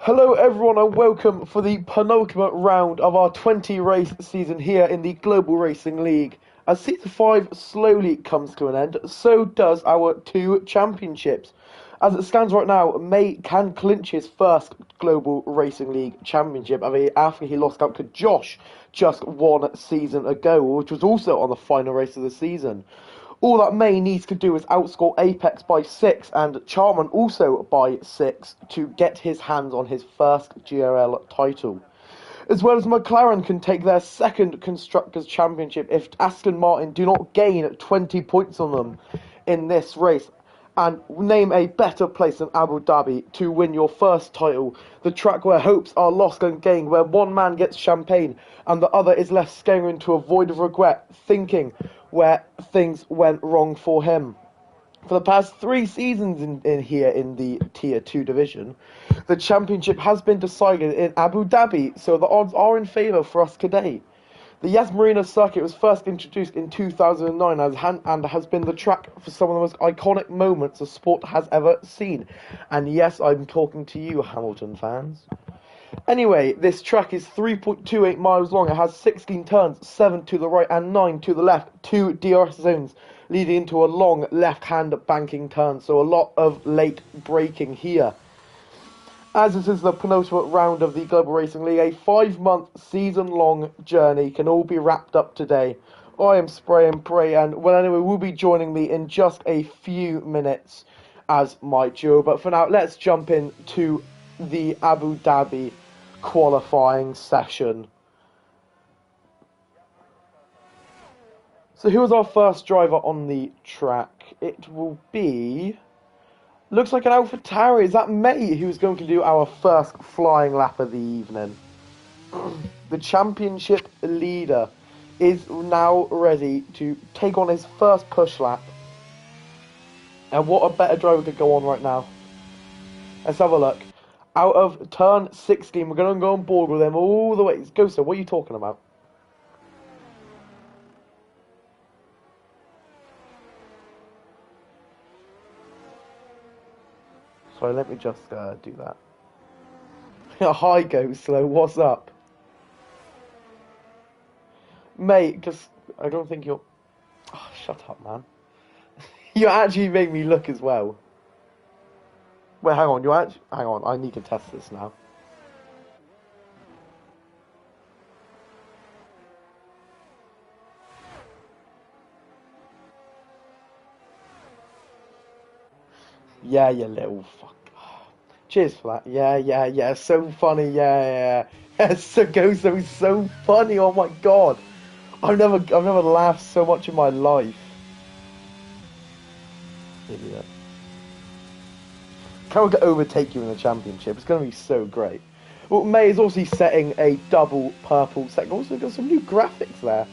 Hello everyone and welcome for the penultimate round of our 20 race season here in the Global Racing League. As Season 5 slowly comes to an end, so does our two championships. As it stands right now, May can clinch his first Global Racing League championship after he lost out to Josh just one season ago, which was also on the final race of the season. All that May needs to do is outscore Apex by 6 and Charman also by 6 to get his hands on his first GRL title. As well as McLaren can take their second Constructors' Championship if Aston Martin do not gain 20 points on them in this race and name a better place than Abu Dhabi to win your first title, the track where hopes are lost and gained, where one man gets champagne and the other is left staring into a void of regret, thinking where things went wrong for him. For the past 3 seasons in here in the Tier 2 division, the championship has been decided in Abu Dhabi, so the odds are in favour for us today. The Yas Marina circuit was first introduced in 2009 and has been the track for some of the most iconic moments the sport has ever seen. And yes, I'm talking to you, Hamilton fans. Anyway, this track is 3.28 miles long. It has 16 turns, 7 to the right and 9 to the left, 2 DRS zones, leading into a long left-hand banking turn, so a lot of late braking here. As this is the penultimate round of the Global Racing League, a 5-month, season-long journey can all be wrapped up today. I am Spray and Pray, and well, anyway, will be joining me in just a few minutes as my duo. But for now, let's jump into the Abu Dhabi qualifying session. So who was our first driver on the track? It will be... Looks like an AlphaTauri. Is that May who's going to do our first flying lap of the evening? The championship leader is now ready to take on his first push lap. And what a better driver could go on right now. Let's have a look. Out of turn 16, we're going to go on board with him all the way. Ghoster, what are you talking about? Sorry, let me just do that. Hi, Ghostlo, what's up? Mate, just... I don't think you're... Oh, shut up, man. You actually made me look as well. Wait, hang on, hang on, I need to test this now. Yeah, you little fuck. Cheers for that. Yeah. So funny. Yeah. It's so goes. So so funny. Oh my god. I've never laughed so much in my life. Idiot. Can't overtake you in the championship. It's going to be so great. Well, May is also setting a double purple second. Also got some new graphics there.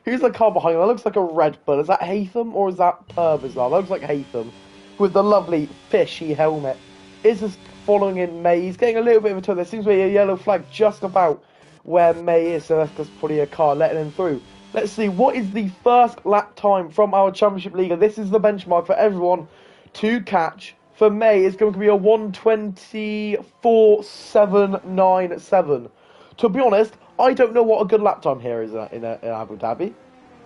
Who's the car behind him? That looks like a Red Bull. Is that Haytham or is that Purbazar? That looks like Haytham with the lovely fishy helmet. Is this following in May? He's getting a little bit of a turn. There seems to be a yellow flag just about where May is, so that's just probably a car letting him through. Let's see, what is the first lap time from our Championship League? This is the benchmark for everyone to catch. For May, it's going to be a 1:24.797. To be honest, I don't know what a good lap time here is in Abu Dhabi.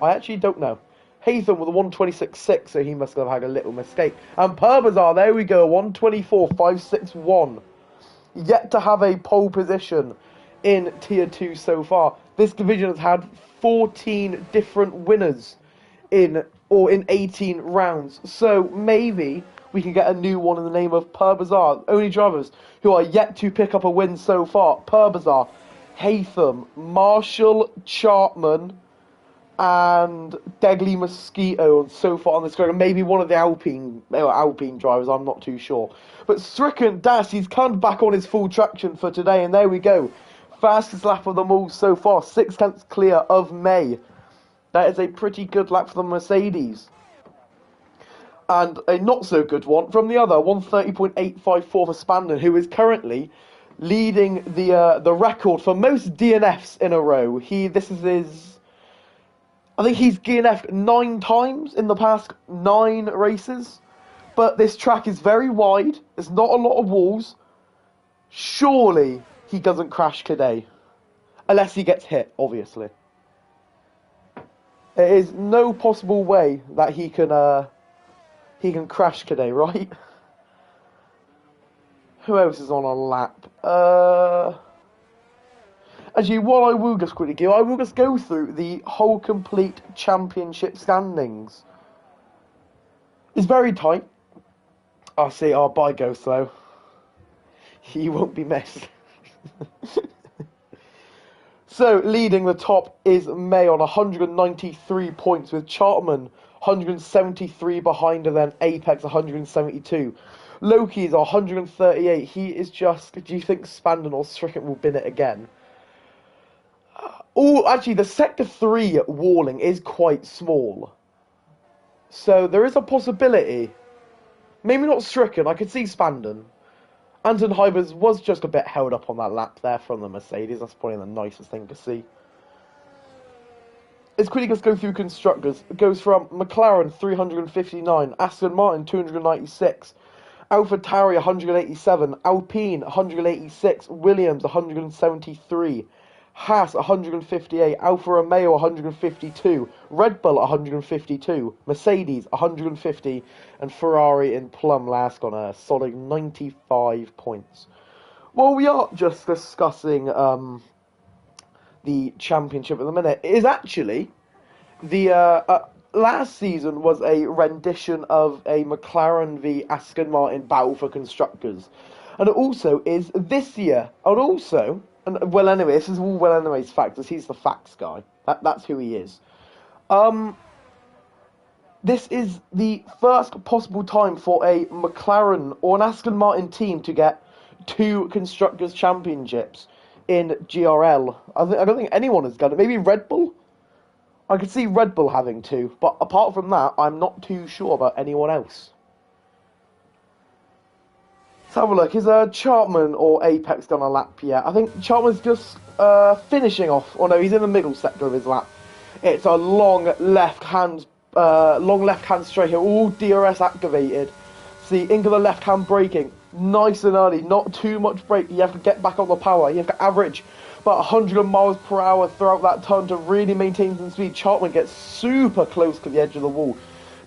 I actually don't know. Haytham with a 1:26.6, so he must have had a little mistake. And Purbazar, there we go, 1:24.561. Yet to have a pole position in Tier 2 so far. This division has had 14 different winners in 18 rounds. So maybe we can get a new one in the name of Purbazar. Only drivers who are yet to pick up a win so far. Purbazar, Haytham, Marshall, Chartman, and Degley Mosquito so far on this grid. Maybe one of the Alpine drivers, I'm not too sure. But Strickland Das, he's come back on his full traction for today, and there we go. Fastest lap of them all so far, 6/10 clear of May. That is a pretty good lap for the Mercedes. And a not so good one from the other, 1:30.854 for Spandon, who is currently leading the record for most DNFs in a row. This is his I think he's DNF'd 9 times in the past 9 races. But this track is very wide. There's not a lot of walls. Surely he doesn't crash today. Unless he gets hit, obviously. There is no possible way that he can crash today, right? Who else is on a lap? Actually, what I will just quickly do, I will just go through the whole complete championship standings. It's very tight. I see. Oh, bye, Go Slow. You won't be missed. So, leading the top is May on 193 points, with Chartman 173 behind, and then Apex 172. Loki's 138. He is just... Do you think Spandon or Stricken will win it again? Oh, actually, the Sector 3 walling is quite small. So, there is a possibility. Maybe not Stricken. I could see Spandon. Anton Hybers was just a bit held up on that lap there from the Mercedes. That's probably the nicest thing to see. Let's quickly just go through constructors. It goes from McLaren 359, Aston Martin 296, AlphaTauri 187, Alpine 186, Williams 173, Haas 158, Alfa Romeo 152, Red Bull 152, Mercedes 150, and Ferrari in plumb last on a solid 95 points. Well, we are just discussing the championship at the minute. It is actually the last season was a rendition of a McLaren v Aston Martin battle for constructors, and it also is this year, and also. And, well, anyway, this is all well anyways factors. He's the facts guy. That's who he is. This is the first possible time for a McLaren or an Aston Martin team to get 2 Constructors' Championships in GRL. I don't think anyone has done it. Maybe Red Bull? I could see Red Bull having 2. But apart from that, I'm not too sure about anyone else. Let's have a look. Is Chartman or Apex done a lap yet? I think Chartman's just finishing off. Oh no, he's in the middle sector of his lap. It's a long left-hand straight here, all DRS activated. See, into the left-hand braking, nice and early, not too much brake. You have to get back on the power. You have to average about 100 miles per hour throughout that turn to really maintain some speed. Chartman gets super close to the edge of the wall.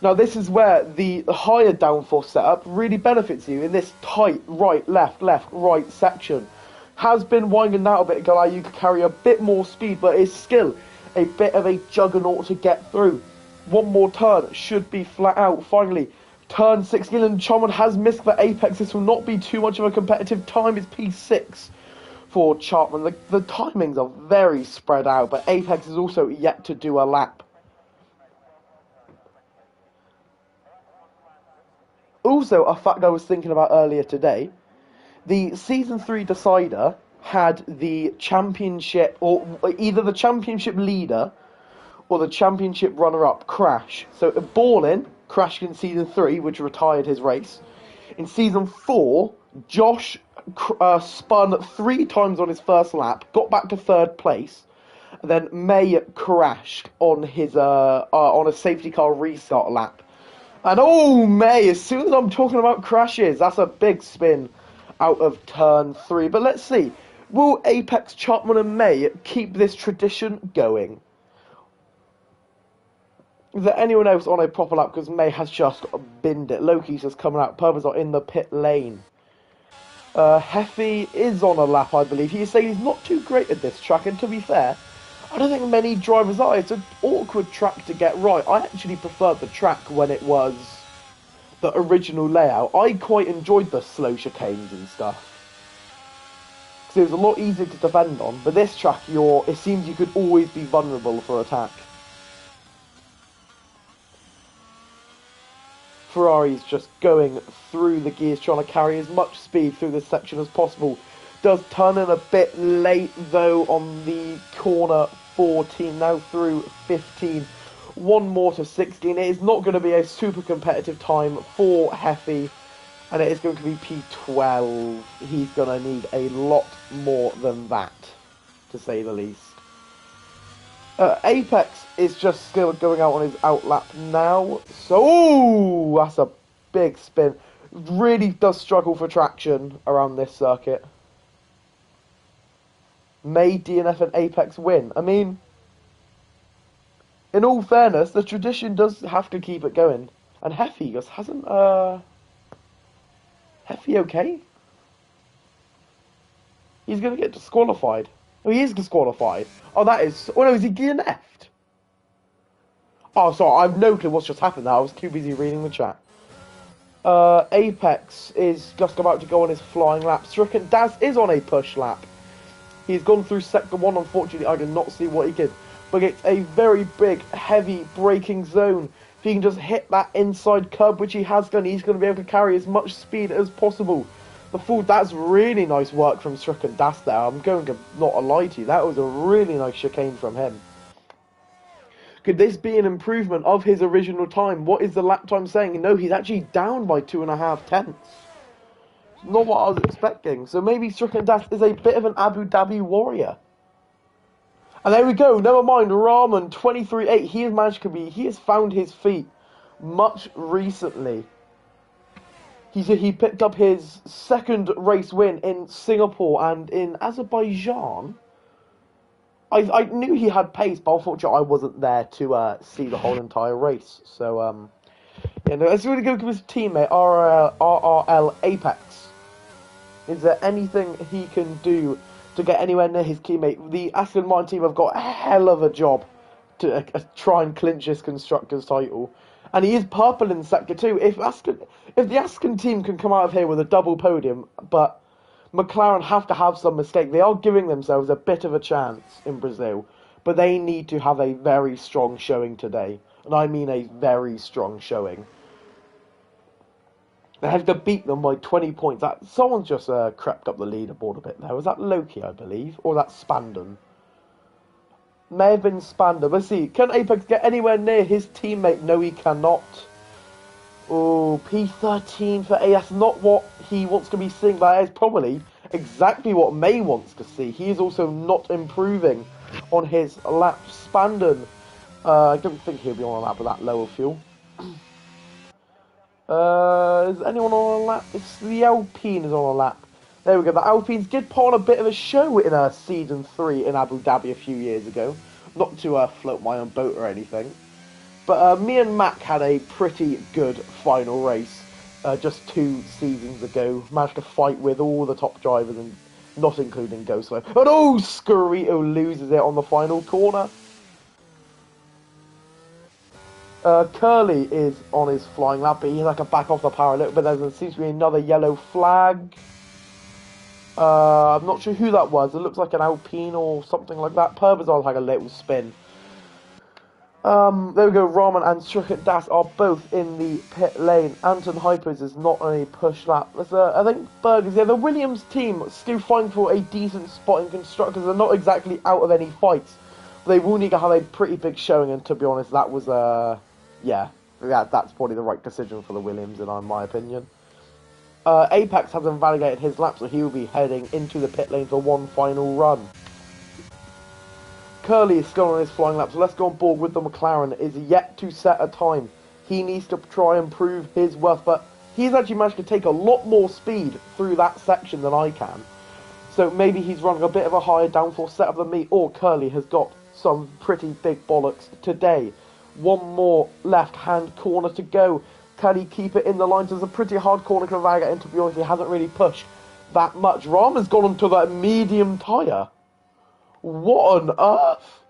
Now, this is where the higher downforce setup really benefits you in this tight right, left, right section. Has been winding out a bit to allow you to carry a bit more speed, but it's still a bit of a juggernaut to get through. One more turn, should be flat out. Finally, turn 16, and Chartman has missed the apex. This will not be too much of a competitive time. It's P6 for Chartman. The timings are very spread out, but Apex is also yet to do a lap. Also, a fact I was thinking about earlier today, the Season 3 decider had the championship, or either the championship leader or the championship runner-up crash. So, Borlin crashed in Season 3, which retired his race. In Season 4, Josh spun 3 times on his first lap, got back to 3rd place, and then May crashed on his on a safety car restart lap. And oh, May, as soon as I'm talking about crashes, that's a big spin out of turn 3. But let's see, will Apex, Chartman and May keep this tradition going? Is there anyone else on a proper lap? Because May has just binned it. Loki's just coming out. Purple's are in the pit lane. Heffy is on a lap, I believe. He is saying he's not too great at this track, and to be fair, I don't think many drivers are. It's an awkward track to get right. I actually preferred the track when it was the original layout. I quite enjoyed the slow chicanes and stuff, because it was a lot easier to defend on. But this track, it seems you could always be vulnerable for attack. Ferrari's just going through the gears, trying to carry as much speed through this section as possible. Does turn in a bit late, though, on the corner 14, now through 15. One more to 16. It is not going to be a super competitive time for Heffy, and it is going to be P12. He's going to need a lot more than that, to say the least. Apex is just still going out on his outlap now. So, ooh, that's a big spin. Really does struggle for traction around this circuit. May DNF and Apex win? I mean, in all fairness, the tradition does have to keep it going. And Heffy just hasn't, Heffy okay? He's going to get disqualified. Oh, he is disqualified. Oh, that is... Oh, no, is he DNF'd? Oh, sorry, I've no clue what's just happened there. I was too busy reading the chat. Apex is just about to go on his flying lap. Stricken Daz is on a push lap. He's gone through sector 1. Unfortunately, I did not see what he did. But it's a very big, heavy braking zone. If he can just hit that inside curb, which he has done, he's going to be able to carry as much speed as possible. That's really nice work from Stricken Daz there. I'm going to not lie to you. That was a really nice chicane from him. Could this be an improvement of his original time? What is the lap time saying? No, he's actually down by 2.5 tenths. Not what I was expecting. So maybe Stricken Daz is a bit of an Abu Dhabi warrior. And there we go. Never mind. Rahman 23.8. He has found his feet much recently. He picked up his second race win in Singapore and in Azerbaijan. I knew he had pace, but unfortunately I wasn't there to see the whole entire race. So, yeah, no, let's really go to his teammate, RRL Apex. Is there anything he can do to get anywhere near his teammate? The Aston Martin team have got a hell of a job to try and clinch this Constructors' title. And he is purple in Sector 2. If the Aston team can come out of here with a double podium, but McLaren have to have some mistake. They are giving themselves a bit of a chance in Brazil, but they need to have a very strong showing today. And I mean a very strong showing. They have to beat them by 20 points. Someone's just crept up the leaderboard a bit there. Was that Loki, I believe? Or that Spandon? May have been Spander. Let's see. Can Apex get anywhere near his teammate? No, he cannot. Oh, P13 for A. That's not what he wants to be seeing. That is probably exactly what May wants to see. He is also not improving on his lap. Spandon. I don't think he'll be on a lap with that lower fuel. Is anyone on a lap? It's the Alpine is on a lap. There we go. The Alpines did put on a bit of a show in Season 3 in Abu Dhabi a few years ago. Not to float my own boat or anything. But me and Mac had a pretty good final race just 2 seasons ago. Managed to fight with all the top drivers, and not including Ghostlight. And oh, Scorito loses it on the final corner. Curly is on his flying lap, but he's like a back off the power a little bit. There seems to be another yellow flag. I'm not sure who that was. It looks like an Alpine or something like that. Purbazar's like a little spin. There we go. Rahman and Stricken Daz are both in the pit lane. Anton Hypers is not on a push lap. I think Berger's, yeah, the Williams team still fighting for a decent spot in Constructors. They're not exactly out of any fights. They will need to have a pretty big showing, and to be honest, that was, yeah, that's probably the right decision for the Williams, in my opinion. Apex has invalidated his lap, so he will be heading into the pit lane for one final run. Curly is still on his flying lap, so let's go on board with the McLaren. Is yet to set a time. He needs to try and prove his worth, but he's actually managed to take a lot more speed through that section than I can. So maybe he's running a bit of a higher downforce setup than me, or Curly has got some pretty big bollocks today. One more left-hand corner to go. Can he keep it in the lines? There's a pretty hard corner to get into, to be honest. He hasn't really pushed that much. Rahman's gone onto that medium tyre. What on earth?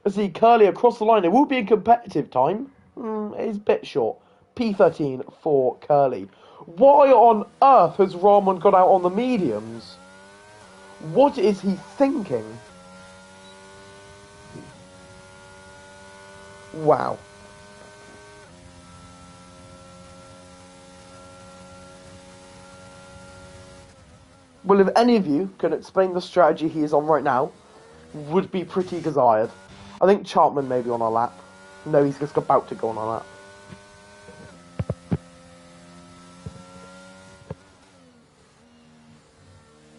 I see Curly across the line. It will be a competitive time. It's a bit short. P13 for Curly. Why on earth has Rahman got out on the mediums? What is he thinking? Wow. Well, if any of you can explain the strategy he is on right now, would be pretty desired. I think Chartman may be on a lap. No, he's just about to go on a lap.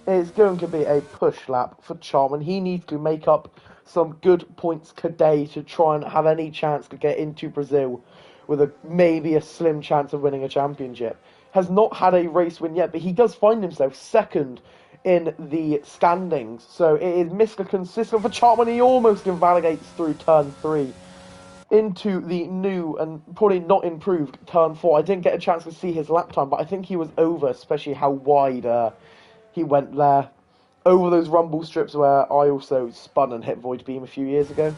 It's going to be a push lap for Chartman. He needs to make up some good points today to try and have any chance to get into Brazil with maybe a slim chance of winning a championship. Has not had a race win yet, but he does find himself second in the standings. So it is Mr. Consistent for Chartman. He almost invalidates through turn 3 into the new and probably not improved turn 4. I didn't get a chance to see his lap time, but I think he was over, especially how wide he went there. Over those rumble strips where I also spun and hit Void Beam a few years ago.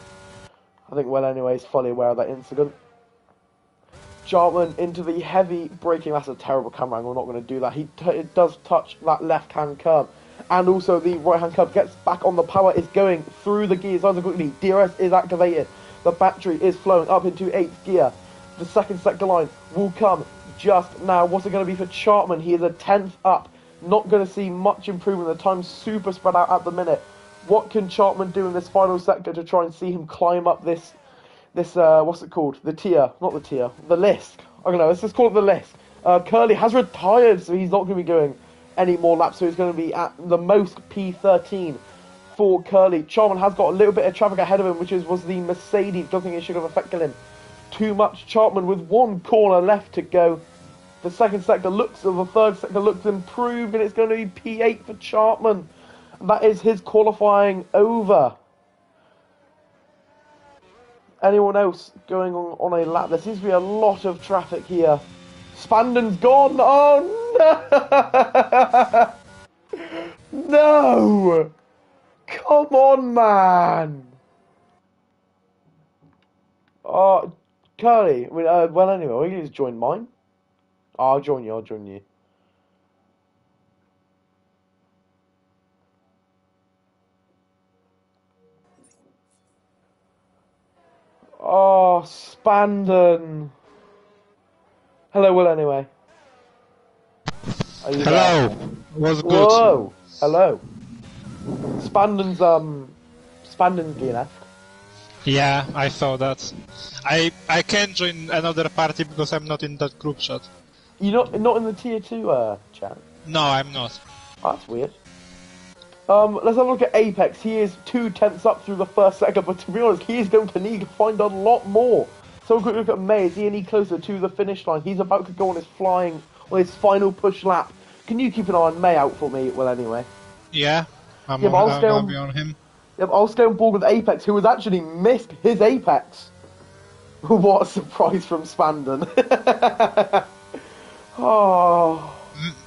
I think Well Anyway is fully aware of that incident. Chartman into the heavy braking. That's a terrible camera angle. Not going to do that. It does touch that left-hand curb. And also the right-hand curb. Gets back on the power. Is going through the gears. Nice and quickly. DRS is activated. The battery is flowing up into 8th gear. The second sector line will come just now. What's it going to be for Chartman? He is a 10th up. Not going to see much improvement. The time's super spread out at the minute. What can Chartman do in this final sector to try and see him climb up this what's it called? The tier. Not the tier. The list. I don't know. Let's just call it the list. Curly has retired, so he's not going to be going any more laps. So he's going to be at the most P13 for Curly. Chartman has got a little bit of traffic ahead of him, which was the Mercedes. Don't think it should have affected him too much. Chartman with one corner left to go. The second sector looks, or the third sector looks improved, and it's going to be P8 for Chartman. And that is his qualifying over. Anyone else going on a lap? There seems to be a lot of traffic here. Spanden's gone. Oh no! No! Come on, man! Oh, Curly. I mean, well, anyway, will you just join mine? Oh, I'll join you. I'll join you. Oh, Spandon. Hello, Will, anyway. Are you Hello. there? What's good? Whoa. Hello. Spandon's DNF. Yeah, I saw that. I can't join another party because I'm not in that group chat. You're not in the tier 2 chat? No, I'm not. Oh, that's weird. Let's have a look at Apex. He is 2/10 up through the first sector, but to be honest, he is going to need to find a lot more. So quick look at May. Is he any closer to the finish line? He's about to go on his final push lap. Can you keep an eye on May out for me? Well, anyway. Yeah, I'll be on him. Yep, I'll stay on board with Apex, who has actually missed his Apex. What a surprise from Spandon. Oh.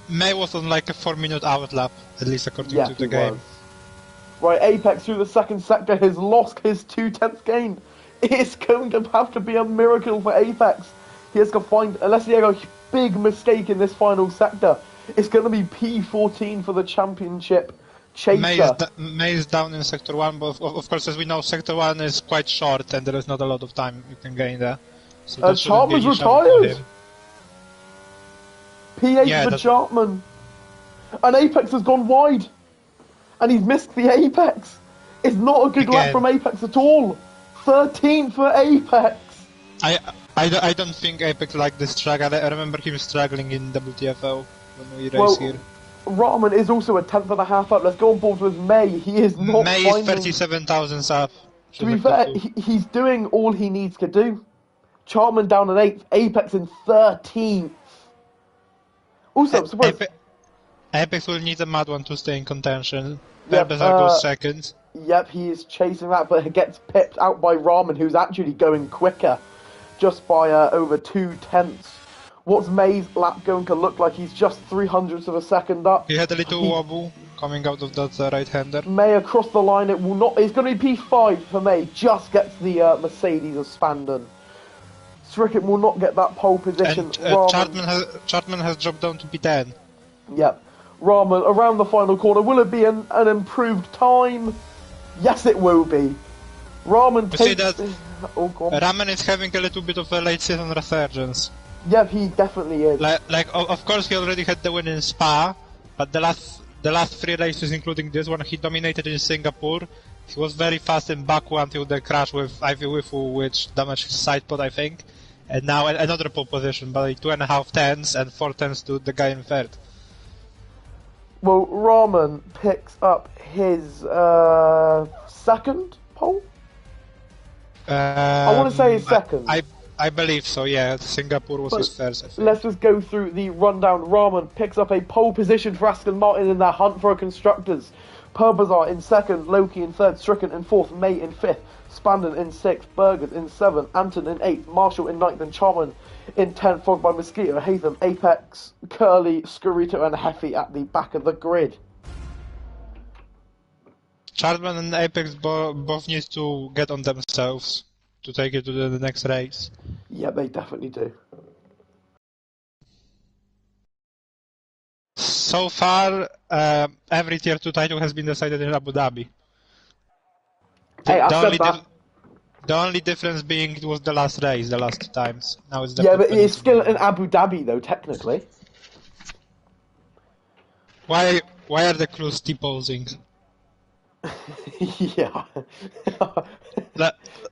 May was on like a 4-minute out lap, at least according to the game. Was. Right, Apex through the second sector has lost his 2/10 gain. It's going to have to be a miracle for Apex. He has to find, unless he has a big mistake in this final sector, it's going to be P14 for the championship chaser. May is down in Sector 1, but of course, as we know, Sector 1 is quite short and there is not a lot of time you can gain there. So Chartman's retired! P8 for Chartman. And Apex has gone wide. And he's missed the Apex. It's not a good lap from Apex at all. 13 for Apex. I don't think Apex liked this track. I remember him struggling in WTFO when we race here. Rahman is also a 10th and a half up. Let's go on board with May. He is not May is 37,000 up. To be fair, he's doing all he needs to do. Chartman down in 8th. Apex in 13th. Also, I'm surprised. Apex will need a mad one to stay in contention. Berbezar goes second. Yep, he is chasing that, but he gets pipped out by Rahman, who's actually going quicker, just by over 2/10. What's May's lap going to look like? He's just 300ths of a second up. He had a little wobble coming out of that right-hander. May across the line, it will not. It's going to be P5 for May. Just gets the Mercedes of Spandon. Strickett will not get that pole position. And Chartman has dropped down to P10. Yep. Rahman around the final corner. Will it be an improved time? Yes, it will be. Rahman takes... Rahman is having a little bit of a late season resurgence. Yep, he definitely is. Of course, he already had the win in Spa, but the last 3 races, including this one, he dominated in Singapore. He was very fast in Baku until the crash with Ivy Wifu, which damaged his side pod, I think. And now another pole position by 2.5 tenths and 4 tenths to the guy in third. Well, Rahman picks up his second pole? I want to say his second. I believe so, yeah. Singapore was his But first, I think. let's just go through the rundown. Rahman picks up a pole position for Aston Martin in their hunt for a constructors. Purbazar in second, Loki in third, Stricken in fourth, May in fifth, Spandon in sixth, Burgers in seventh, Anton in eighth, Marshall in ninth, and Charman in 10th, followed by Mosquito, Hatham, Apex, Curly, Scorito, and Heffy at the back of the grid. Chardman and Apex both need to get on themselves to take it to the next race. Yeah, they definitely do. So far, every Tier 2 title has been decided in Abu Dhabi. Hey, I said that. The only difference being it was the last race, the last two times. Now it's the Yeah, but it's still in Abu Dhabi, though, technically. Why are the crews T-posing? Yeah.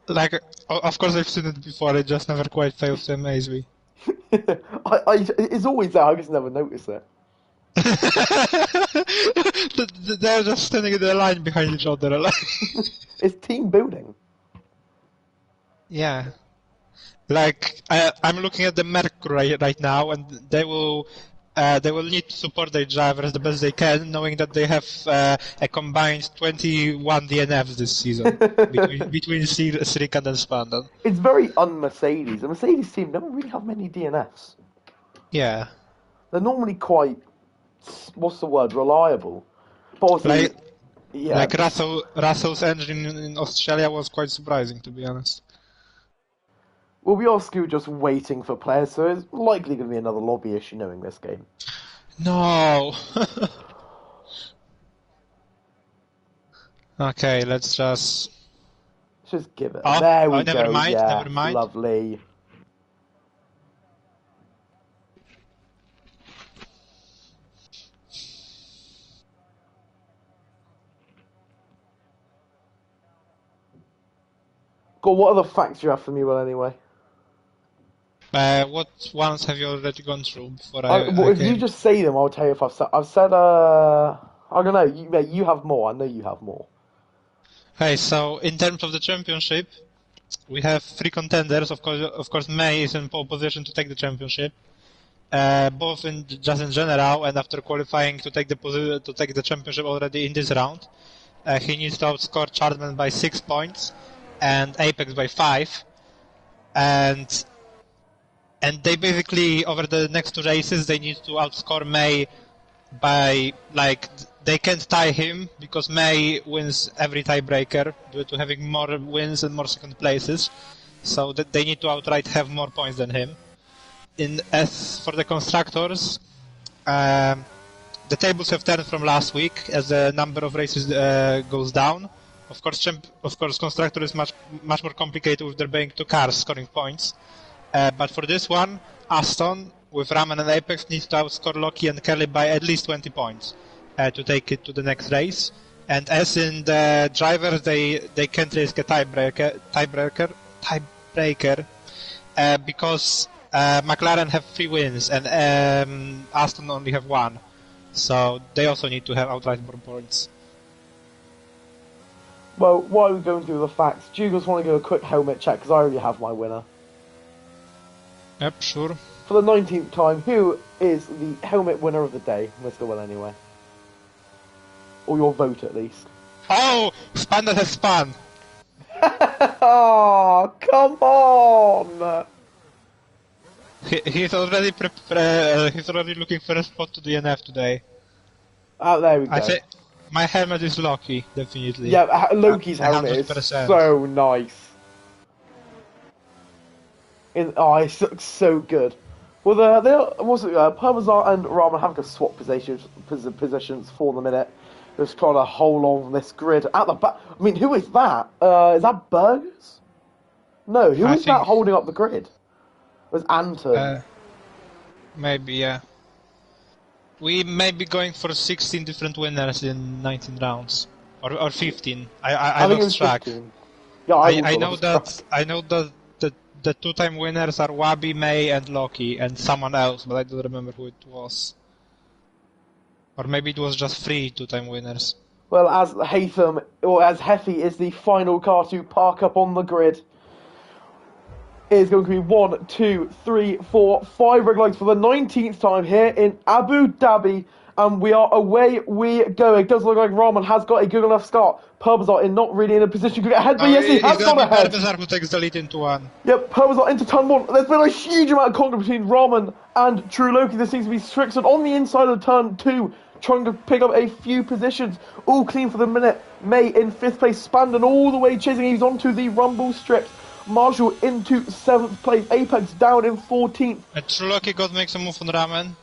Like, of course I've seen it before, it just never quite fails to amaze me. It's always there, I just never notice it. They're just standing in the line behind each other. It's team building. Yeah. Like, I'm looking at the Mercury right now, and they will need to support their drivers the best they can, knowing that they have a combined 21 DNFs this season between Srikan and Spandan. It's very un-Mercedes. The Mercedes team don't really have many DNFs. Yeah. They're normally quite, what's the word, reliable. But also, yeah. Like Russell's engine in Australia was quite surprising, to be honest. Well, we are still just waiting for players, so it's likely going to be another lobby issue knowing this game. No! Okay, let's just give it. Oh, there we go. Never mind, yeah, never mind. Lovely. God, what other facts do you have for me, Will, anyway? What ones have you already gone through before well, if you just say them, I'll tell you if I've said, I don't know, you have more, I know you have more. Hey, so in terms of the championship, we have three contenders. Of course, May is in pole position to take the championship. Both in general, and after qualifying to take the championship already in this round, he needs to outscore Chardman by 6 points and Apex by 5, and they basically over the next two races they need to outscore May by they can't tie him because May wins every tiebreaker due to having more wins and more second places, so that they need to outright have more points than him. As for the constructors, the tables have turned from last week as the number of races goes down. Of course, constructor is much more complicated with there being two cars scoring points. But for this one, Aston with Raman and Apex needs to outscore Loki and Kelly by at least 20 points to take it to the next race. And as in the drivers, they can't risk a tiebreaker because McLaren have 3 wins and Aston only have 1, so they also need to have outright more points. Well, while we're going through the facts, do you guys want to do a quick helmet check, because I already have my winner. Yep, sure. For the 19th time, who is the helmet winner of the day, Mr. Will, anyway? Or your vote, at least. Oh! Spandon has spun! Oh, come on! He's already he's already looking for a spot to DNF today. Oh, there we go. I say my helmet is Loki, definitely. Yeah, Loki's helmet 100%. Is so nice. It looks so good. Well, Parmesan and Ramen have to swap positions for the minute. Just trying to hold on this grid at the back. I mean, who is that? Is that Burgers? No, who is that holding up the grid? It was Anton. Maybe, yeah. We may be going for 16 different winners in 19 rounds, or 15. I lost track. 15. Yeah, I know that the two-time winners are Wabi, May, and Loki, and someone else, but I don't remember who it was. Or maybe it was just 3 two-time winners. Well, as Heffy is the final car to park up on the grid. is going to be 1, 2, 3, 4, 5 red lights for the 19th time here in Abu Dhabi. And we are away we go. It does look like Rahman has got a good enough start. Purbazar is not really in a position to get ahead, but yes, he has gone ahead. Purbazar who takes the lead into 1. Yep, Purbazar into turn 1. There's been a huge amount of contact between Rahman and True Loki. There seems to be Strixon on the inside of turn 2, trying to pick up a few positions. All clean for the minute. May in 5th place. Spandon all the way chasing. He's onto the rumble strips. Marshall into 7th place. Apex down in 14th. True Loki got makes a move on Ramen.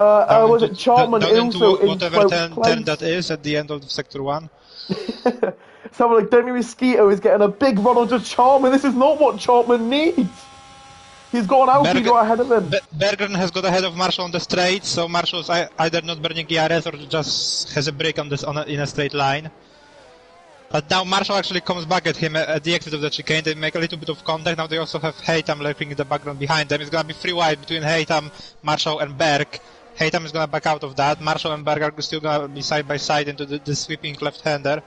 Was it Chartman also in whatever 12th turn that is at the end of Sector 1? Someone like Demi Mosquito is getting a big run onto Chartman. This is not what Chartman needs. He's got an Alpine right ahead of him. Berggren has got ahead of Marshall on the straight, so Marshall's either not burning GRS or just has a break on this in a straight line. But now Marshall actually comes back at him at the exit of the chicane. They make a little bit of contact. Now they also have Haytham lurking in the background behind them. It's gonna be 3 wide between Haytham, Marshall and Berg. Haytham is gonna back out of that. Marshall and Berg are still gonna be side by side into the sweeping left-hander.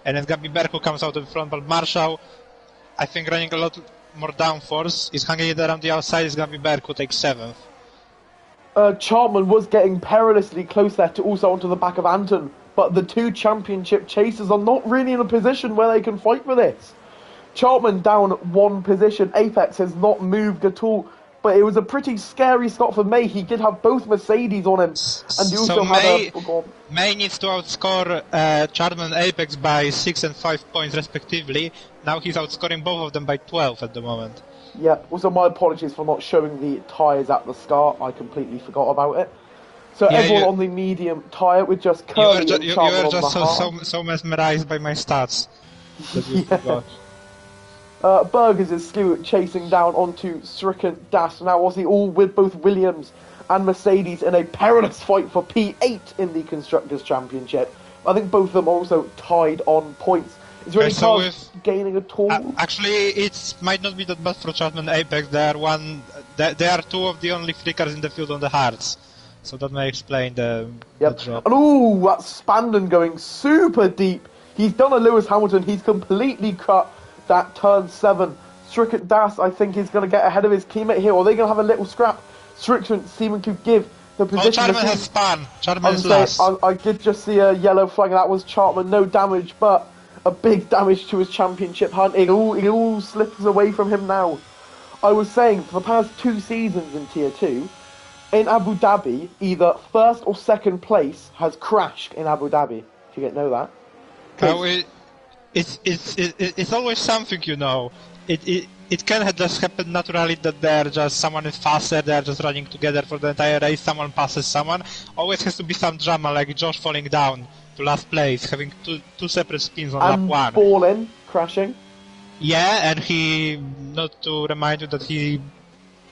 And it's gonna be Berg who comes out in front, but Marshall, I think running a lot more downforce, is hanging it around the outside. It's gonna be Berg who takes 7th. Chartman was getting perilously close there to also onto the back of Anton, but the 2 championship chasers are not really in a position where they can fight for this. Chartman down 1 position. Apex has not moved at all. But it was a pretty scary start for May. He did have both Mercedes on him. And he also May needs to outscore Chartman and Apex by 6 and 5 points respectively. Now he's outscoring both of them by 12 at the moment. Yeah, also my apologies for not showing the tyres at the start. I completely forgot about it. So yeah, everyone on the medium tyre with just Curly and Chartman on the hard. You were just so mesmerised by my stats that you forgot. Burgers is still chasing down onto Stricken Dash. Now, was he all with both Williams and Mercedes in a perilous fight for P8 in the Constructors' Championship? I think both of them are also tied on points. Is there any cars gaining at all? Actually, it might not be that bad for Chartman and Apex. They are 2 of the only 3 cars in the field on the hards. So that may explain the drop. And ooh, that's Spandon going super deep. He's done a Lewis Hamilton. He's completely cut that turn 7. Strickland Das, I think, is going to get ahead of his teammate here, or are they going to have a little scrap? Strickland seeming to give the position. Oh, Chartman has spun. Chartman is last. I did just see a yellow flag, and that was Chartman. No damage, but a big damage to his championship hunt. It all slips away from him now. I was saying, for the past 2 seasons in Tier 2, in Abu Dhabi, either first or second place has crashed in Abu Dhabi. If you know that. It's always something, you know. It can just happen naturally that they're just someone is faster, they're just running together for the entire race, someone passes someone. Always has to be some drama, like Josh falling down to last place, having two separate spins on lap 1. And falling, crashing. Yeah, and he, not to remind you that he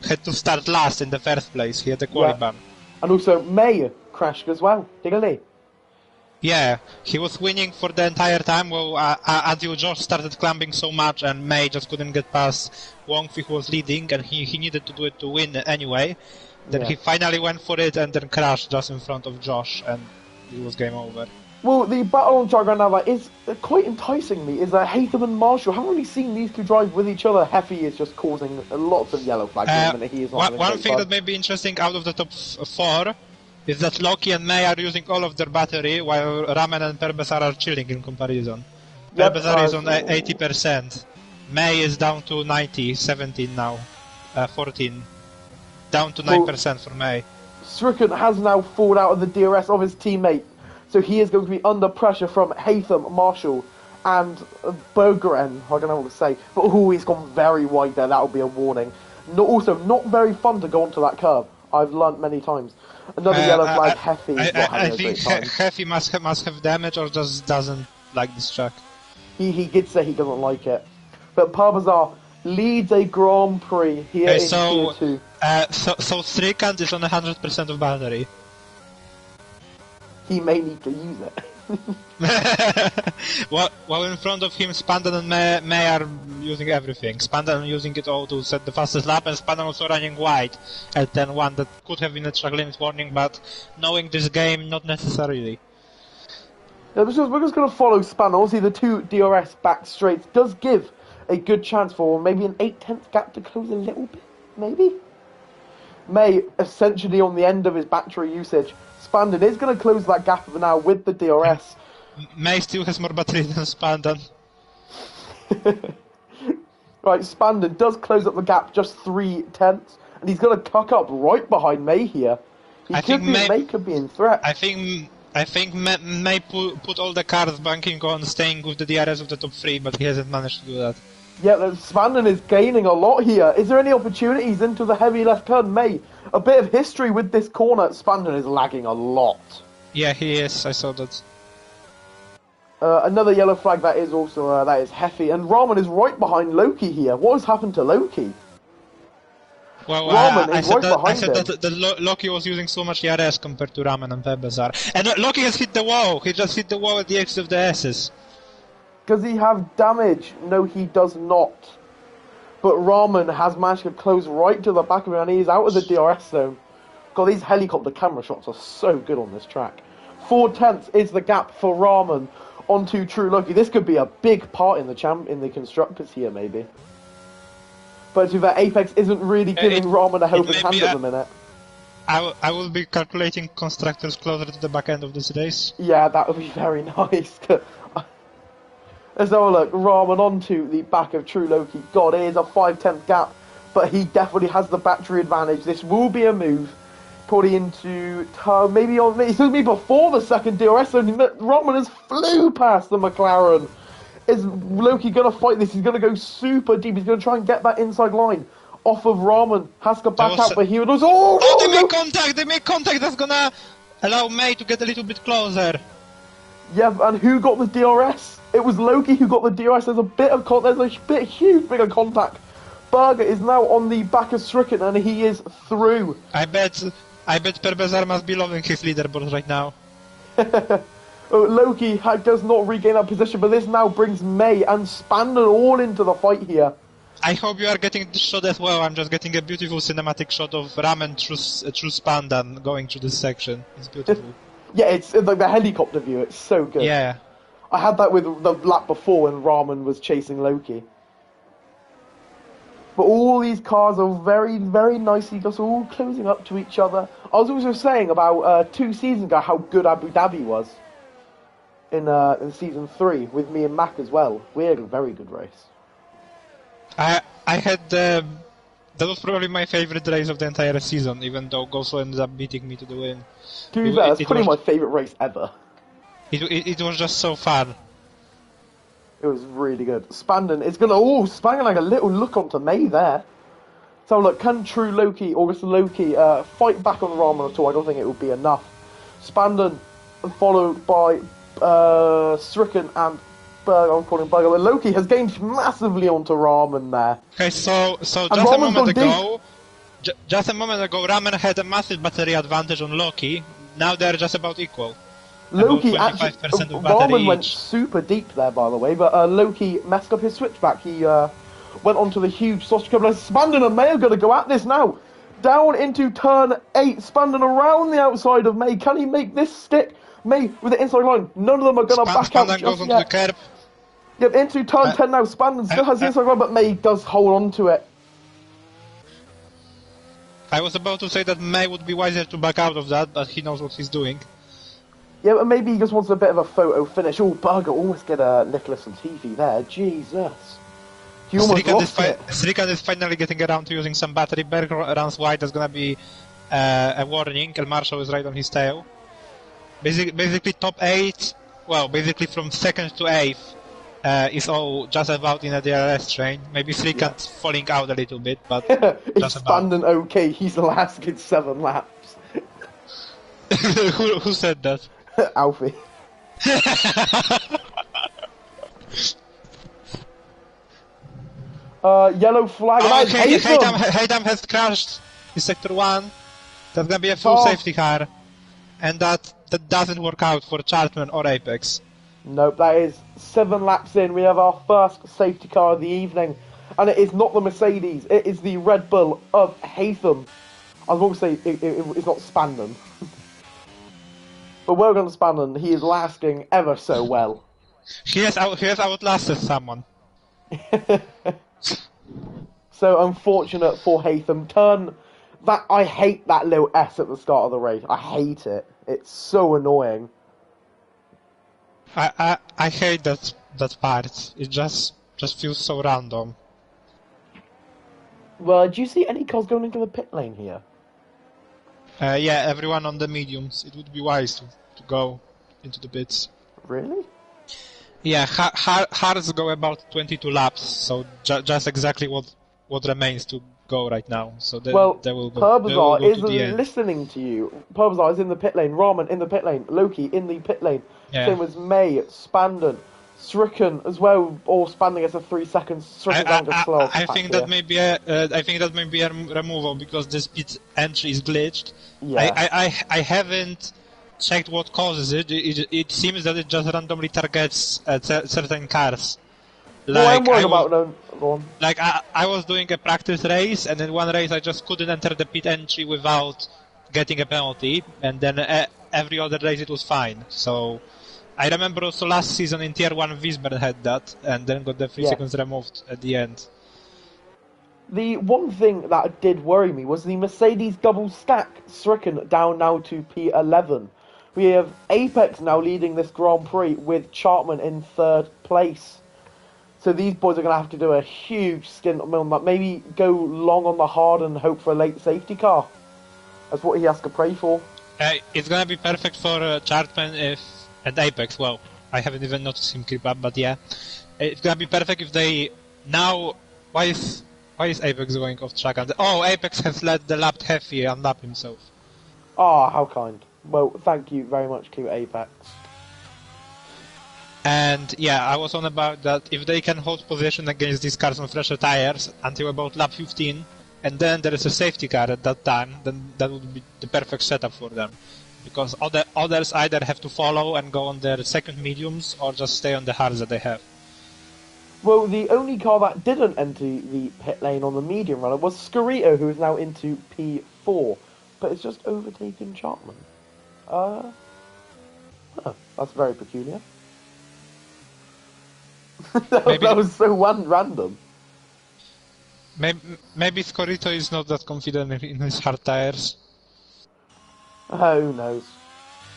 had to start last in the first place, he had the quali ban. And also May crashed as well, didn't he? Yeah, he was winning for the entire time, until Josh started clamping so much and May just couldn't get past Wongfi, who was leading, and he needed to do it to win anyway. Then he finally went for it and then crashed just in front of Josh, and it was game over. Well, the battle on Jargon now is quite enticingly, is Haytham and Marshall. I haven't really seen these two drive with each other. Heffy is just causing lots of yellow flags in a minute. He is not one thing that may be interesting out of the top 4 is that Loki and May are using all of their battery, while Ramen and Perbesar are chilling in comparison. Perbesar is on 80%. May is down to 90, 17 now. 14. Down to 9% for May. Stricken has now fallen out of the DRS of his teammate, so he is going to be under pressure from Haytham, Marshall, and Berggren. I don't know what to say, but he's gone very wide there. That will be a warning. Also, not very fun to go onto that curve. I've learnt many times. Another yellow flag, Heffy. I think Heffy must have damage or just doesn't like this track. He did say he doesn't like it. But Parbazar leads a Grand Prix here in Tier 2. So Srikant is on 100% of battery. He may need to use it. While in front of him, Spandan and May are using everything. Spandan using it all to set the fastest lap, and Spandan also running wide at 10-1. That could have been a track limit warning, but knowing this game, not necessarily. Yeah, we're just going to follow Spandan. Obviously, the 2 DRS back straights does give a good chance for maybe an 8/10 gap to close a little bit, maybe? May essentially on the end of his battery usage. Spandon is going to close that gap now with the DRS. May still has more battery than Spandan. Right, Spandon does close up the gap just 3/10, and he's going to tuck up right behind May here. May could be in threat. I think May put all the cards banking on staying with the DRS of the top 3, but he hasn't managed to do that. Yeah, Spandon is gaining a lot here. Is there any opportunities into the heavy left turn? May, a bit of history with this corner. Spandon is lagging a lot. Yeah, he is. I saw that. Another yellow flag that is also that is Heffy, and Rahman is right behind Loki here. What has happened to Loki? Well, Rahman I is said, right that, I behind said him. that Loki was using so much DRS compared to Raman and Pebezar. And Loki has hit the wall. He just hit the wall at the exit of the S's. Does he have damage? No, he does not. But Rahman has managed to close right to the back of him, and he's out of the DRS zone. God, these helicopter camera shots are so good on this track. 4/10 is the gap for Rahman onto True Loki. This could be a big part in the constructors here, maybe. But to that, Apex isn't really giving Rahman a helping hand at the minute. I will be calculating constructors closer to the back end of this race. Yeah, that would be very nice. Let's have a look. Rahman onto the back of True Loki. God, it is a 5/10 gap, but he definitely has the battery advantage. This will be a move. Probably into maybe on me. It's going to be before the second DRS zone. Rahman has flew past the McLaren. Is Loki going to fight this? He's going to go super deep. He's going to try and get that inside line off of Rahman. Has to back out, but he was... They make contact! They make contact! That's going to allow May to get a little bit closer. Yeah, and who got the DRS? It was Loki who got the DRS. There's a huge bit of contact. Berger is now on the back of Stricken, and he is through. I bet Perbezar must be loving his leaderboard right now. Loki does not regain that position, but this now brings May and Spandon all into the fight here. I hope you are getting this shot as well. I'm just getting a beautiful cinematic shot of Ramen through Spandan going through this section. It's beautiful. Yeah, it's like the helicopter view. It's so good. Yeah. I had that with the lap before when Rahman was chasing Loki. But all these cars are very, very nicely just all closing up to each other. I was also saying about 2 seasons ago how good Abu Dhabi was in season 3 with me and Mac as well. We had a very good race. I had that was probably my favorite race of the entire season, even though Goso ended up beating me to the win. To be fair, that's probably my favourite race ever. It was just so fun. It was really good. Spandon is gonna Spandon like a little look onto May there. So look, can True Loki, August Loki, fight back on Rahman at all? I don't think it would be enough. Spandon followed by Stricken and Berger. I'm calling Berger. But Loki has gained massively onto Rahman there. Okay, so just a moment ago, Rahman had a massive battery advantage on Loki. Now they're just about equal. Loki actually, Rahman went super deep there, by the way, but Loki messed up his switchback. He went onto the huge sausage couple. Spandon and May are going to go at this now. Down into turn 8, Spandon around the outside of May. Can he make this stick? May with the inside line. None of them are going to back out just goes yet. The curb. Yep, into turn 10 now. Spandon still has the inside line, but May does hold on to it. I was about to say that May would be wiser to back out of that, but he knows what he's doing. Yeah, but maybe he just wants a bit of a photo finish. Oh, Berger almost get a Nicholas and TV there. Jesus. He almost lost it. Stricken is finally getting around to using some battery. Berger runs wide. There's going to be a warning. El Marshal is right on his tail. Basically top 8, well, basically from 2nd to 8th is all just about in a DRS train. Maybe Stricken falling out a little bit, but just about. It's okay. He's lasted 7 laps. Who said that? Alfie. Yellow flag. Haytham has crashed in sector 1. That's gonna be a full safety car, and that doesn't work out for Chartman or Apex. Nope, that is 7 laps in. We have our first safety car of the evening, and it is not the Mercedes. It is the Red Bull of Haytham. I was going to say it's not Spandon. But well done, Spandon. He is lasting ever so well. He has outlasted someone. So unfortunate for Hatham. I hate that little S at the start of the race. I hate it. It's so annoying. I hate that part. It just feels so random. Well, do you see any cars going into the pit lane here? Yeah, everyone on the mediums. It would be wise to go into the pits. Really? Yeah, hards go about 22 laps, so just exactly what remains to go right now. So Well, they will Purbazar go is to the end. listening to you. Purbazar is in the pit lane. Ramen in the pit lane. Loki in the pit lane. Yeah. Same as May, Spandon, Stricken as well. All Spandon gets a 3 seconds. Stricken's going to slow I back think here. that may be I think that may be a removal because this pit entry is glitched. Yeah. I haven't checked what causes it. It seems that it just randomly targets certain cars. Well, I'm Like worried about no. Go on. Like, I was doing a practice race, and in one race I just couldn't enter the pit entry without getting a penalty, and then every other race it was fine. So, I remember also last season in Tier 1 Wiesbaden had that, and then got the 3 seconds removed at the end. The one thing that did worry me was the Mercedes double stack stricken down now to P11. We have Apex now leading this Grand Prix with Chartman in third place. So these boys are going to have to do a huge stint on that. Maybe go long on the hard and hope for a late safety car. That's what he has to pray for. It's gonna be perfect for Chartman and Apex. Well, I haven't even noticed him creep up, but yeah, it's gonna be perfect if they now. Why is Apex going off track? Oh, Apex has let the lapped Heavy unlap himself. Ah, how kind. Well, thank you very much, Q Apex. And yeah, I was on about that if they can hold position against these cars on fresher tires until about lap 15, and then there is a safety car at that time, then that would be the perfect setup for them. Because others either have to follow and go on their second mediums, or just stay on the hards that they have. Well, the only car that didn't enter the pit lane on the medium runner was Scarito, who is now into P4. But it's just overtaken Chartman. That's very peculiar. that was so random. Maybe Scorito is not that confident in his hard tires. Who knows?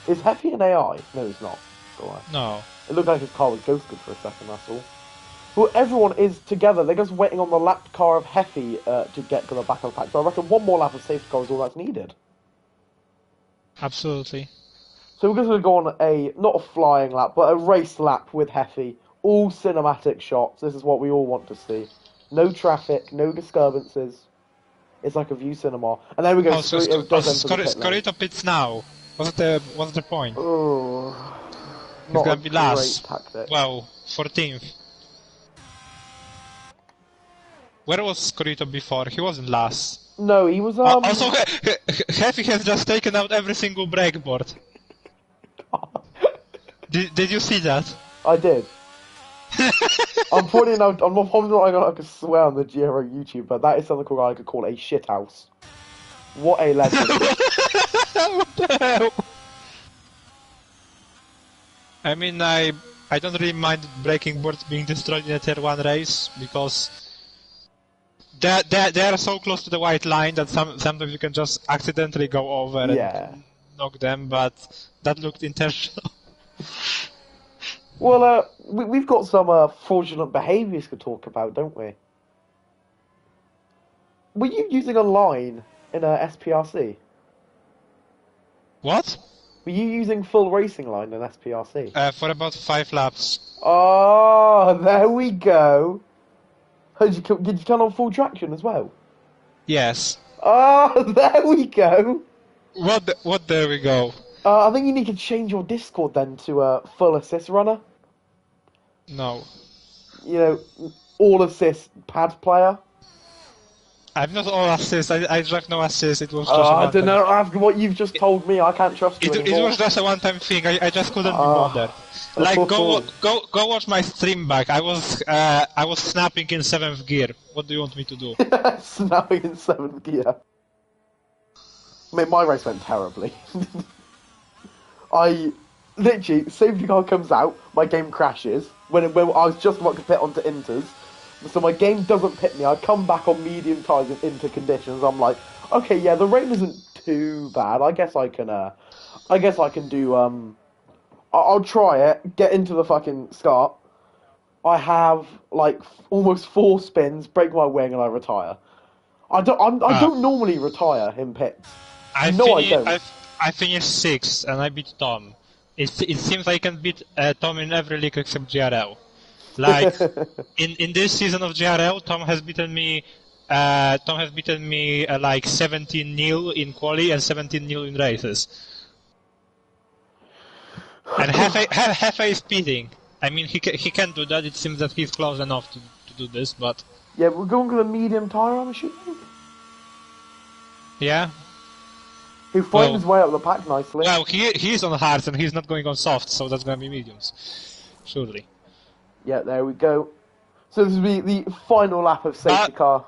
Is Heavy an AI? No, he's not. No. It looked like his car was ghosted for a second, that's all. Well, everyone is together. They're just waiting on the lapped car of Heffy to get to the back of the pack. So I reckon one more lap of safety car is all that's needed. Absolutely. So we're just going to go on not a flying lap, but a race lap with Heffy. All cinematic shots. This is what we all want to see. No traffic, no disturbances. It's like a view cinema. And there we go. Scorito pits now. What's the point? Oh, He's gonna be last. Tactic. Well, 14th. Where was Scorito before? He wasn't last. No, he was Also, Heavy has just taken out every single brake board. Did you see that? I did. I'm probably not going to swear on the GRL YouTube, but that is something I could call a shithouse. What a legend. What the hell? I mean, I don't really mind braking boards being destroyed in a Tier 1 race, because they are so close to the white line that sometimes you can just accidentally go over and knock them, but that looked intentional. Well, we've got some fraudulent behaviours to talk about, don't we? Were you using a line in a SPRC? What? Were you using full racing line in SPRC? For about 5 laps. Oh, there we go. Did you come on full traction as well? Yes. Oh, there we go. What there we go. I think you need to change your Discord then to a full assist runner. No. You know, all assist pad player. I'm not all assist. I drive no assist. It was just. I don't know. After what you've just told me, I can't trust you anymore. It was just a one-time thing. I just couldn't be bothered. Like, go watch my stream back. I was snapping in 7th gear. What do you want me to do? Snapping in 7th gear. I mean, my race went terribly. Literally, safety car comes out, my game crashes. When I was just about to pit onto Inters, So my game doesn't pit me. I come back on medium tyres into conditions. I'm like, okay, yeah, the rain isn't too bad. I guess I can. I guess I can do. I'll try it. Get into the fucking start. I have like almost 4 spins, break my wing, and I retire. I Ah, don't normally retire in pits. I No, I finished. don't. I finished 6th, and I beat Tom. It seems I can beat Tom in every league except GRL. Like in this season of GRL, Tom has beaten me. Tom has beaten me like 17-0 in quali and 17-0 in races. And Hefe is speeding. I mean, he can do that. It seems that he's close enough to do this, but Yeah, we're going to the medium tyre, I'm assuming. yeah. He finds Well, his way up the pack nicely. well, he's on hards and he's not going on soft, so that's gonna be mediums, surely. Yeah, there we go. So this will be the final lap of safety car,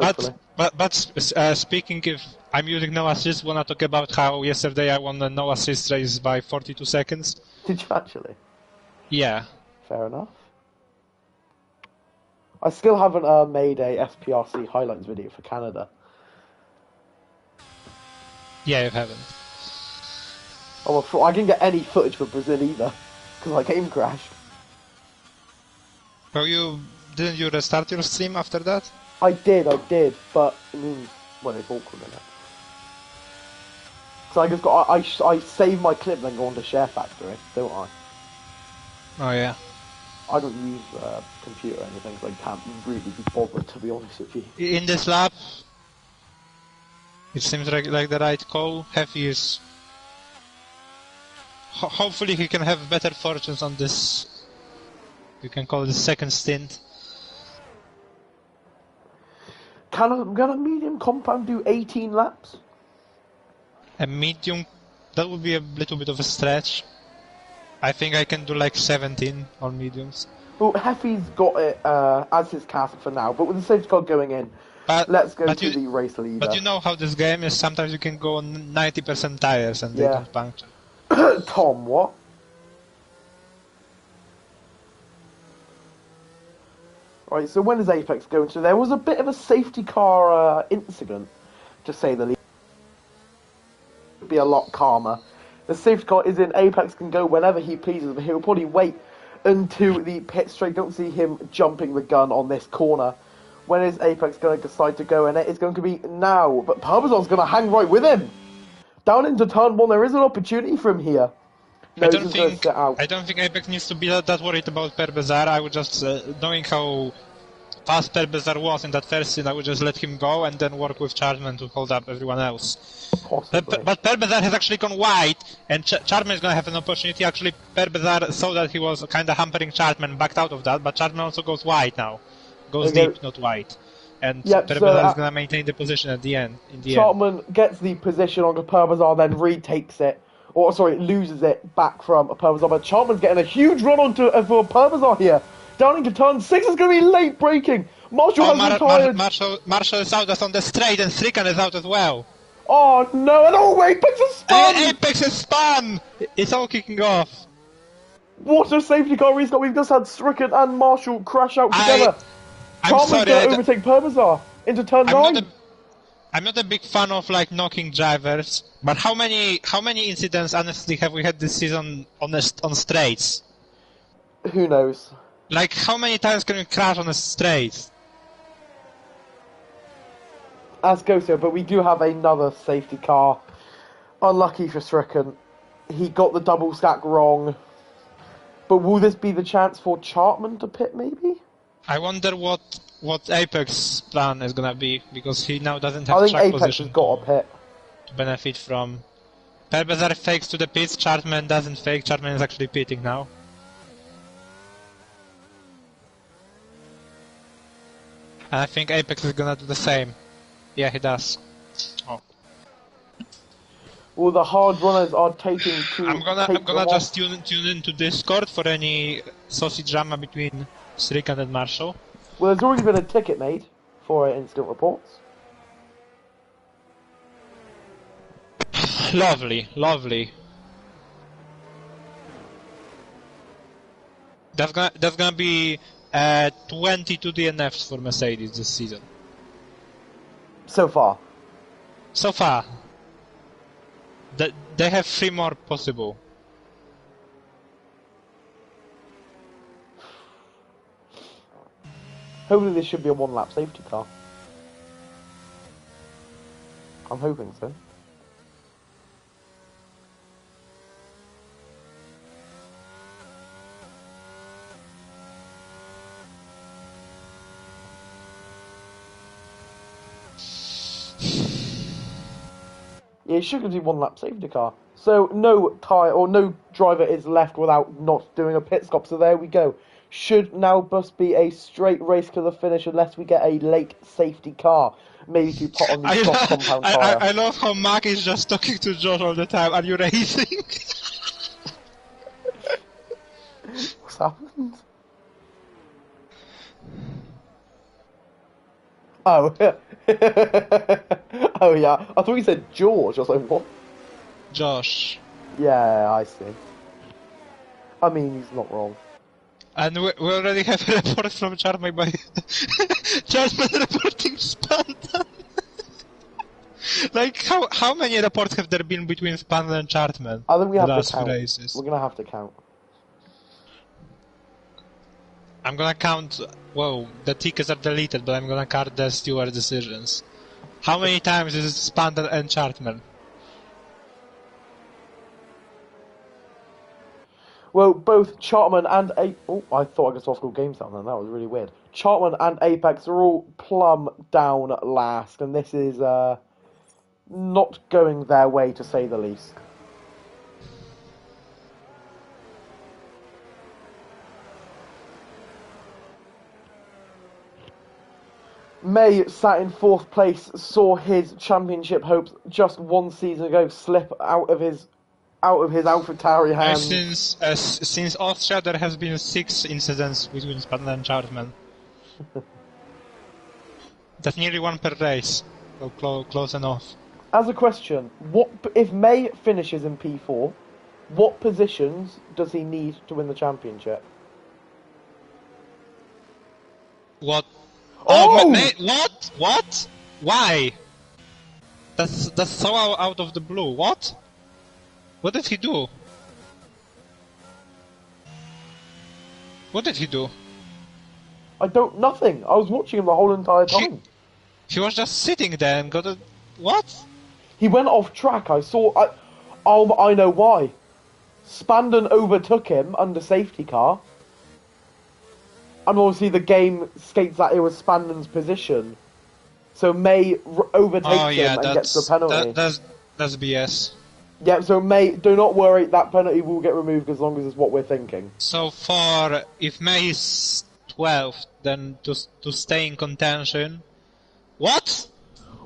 hopefully. But speaking, if I'm using no assist, wanna talk about how yesterday I won the no assist race by 42 seconds? Did you actually? Yeah. Fair enough. I still haven't made a SPRC highlights video for Canada. Yeah, you haven't. Oh, well, I didn't get any footage for Brazil either, because my game crashed. Well, didn't you restart your stream after that? I did, but I mean, well, it's awkward, isn't it? So I just got, I save my clip, then go on to Share Factory, don't I? Oh yeah. I don't use computer or anything, so I can't really be bothered, to be honest with you. In this lap, it seems like the right call. Heavy is. Hopefully, he can have better fortunes on this. You can call it the second stint. Can a medium compound do 18 laps? A medium, that would be a little bit of a stretch. I think I can do like 17 on mediums. Well, Heffy's got it as his castle for now, but with the safety car going in, let's go to the race leader. But you know how this game is, sometimes you can go on 90% tires and they don't puncture. Tom, what? Right, so when is Apex going to? There was a bit of a safety car incident, to say the least. Be a lot calmer. The safety car is in. Apex can go whenever he pleases, but he'll probably wait until the pit straight. Don't see him jumping the gun on this corner. When is Apex going to decide to go in? It is going to be now, but Parmesan's going to hang right with him. Down into turn 1, there is an opportunity for him here. No, I don't think Apex needs to be that worried about Perbezar. I would just, knowing how fast Perbezar was in that first scene, I would just let him go and then work with Charman to hold up everyone else. But Perbezar has actually gone wide, and Charman is going to have an opportunity. Actually, Perbezar saw that he was kind of hampering Charman, backed out of that, but Charman also goes wide now. Goes deep, not wide. And Perbezar is going to maintain the position at the end. Charman gets the position on Perbezar, then retakes it. Or, sorry, loses it back from Perbezar. But Charman's getting a huge run onto for Perbezar here. Down into turn 6 is going to be late braking. Marshall has retired. Marshall is out, that's on the straight, and Strikan is out as well. Oh no, and Apex is spun! Apex is spun! It's all kicking off. What a safety car restart. We've just had Strikan and Marshall crash out together. Charman's going to overtake Perbezar into turn 9. I'm not a big fan of like knocking drivers, but how many incidents honestly have we had this season on straights? Who knows? Like how many times can we crash on a straight? As goes so, but we do have another safety car. Unlucky for Strikan. He got the double stack wrong. But will this be the chance for Chartman to pit maybe? I wonder what Apex plan is gonna be, because he now doesn't have track Apex position has got a pit to benefit from. Perbezar fakes to the pits, Chartman doesn't fake, Chartman is actually pitting now. And I think Apex is gonna do the same. Yeah, he does. Oh. Well, the hard runners are taking to. I'm gonna just tune into Discord for any saucy drama between Strikan and Marshall. Well, there's already been a ticket made for instant reports. Lovely, lovely. That's gonna be 22 DNFs for Mercedes this season. So far. So far. They have 3 more possible. Hopefully this should be a one-lap safety car. I'm hoping so. Yeah, it should be one-lap safety car. So no tyre or no driver is left without not doing a pit stop. So there we go. Should now must be a straight race to the finish unless we get a late safety car. Maybe to put on the soft compound tyre. I love how Mark is just talking to Josh all the time. Are you racing? What's happened? Oh, oh yeah. I thought you said George. I was like, what? Josh. Yeah, I see. I mean, he's not wrong. And we already have a report from Charmy by Charman reporting Spandan. Like, how many reports have there been between Spandan and Chartman? I think we have last to count. Races? We're gonna have to count. I'm gonna count. Whoa, the tickets are deleted, but I'm gonna count the steward decisions. How many times is it Spandan and Chartman? Well, both Chartman and oh, I thought I could saw school games down then. That was really weird. Chartman and Apex are all plumb down last, and this is not going their way, to say the least. May sat in 4th place, saw his championship hopes just one season ago slip out of his AlphaTauri hands. Since Austria, there has been 6 incidents between Spandan and Chartman. That's nearly 1 per race. So close enough. As a question, what if May finishes in P4? What positions does he need to win the championship? What? Oh! What? What? Why? That's so out of the blue. What? What did he do? What did he do? Nothing. I was watching him the whole entire time. He was just sitting there and got a... What? He went off track. I know why. Spandan overtook him under safety car. And obviously the game states that it was Spandan's position. So May overtakes him and gets the penalty. That's BS. Yeah, so May, do not worry, that penalty will get removed as long as it's what we're thinking. So if May is 12th, then to stay in contention... What?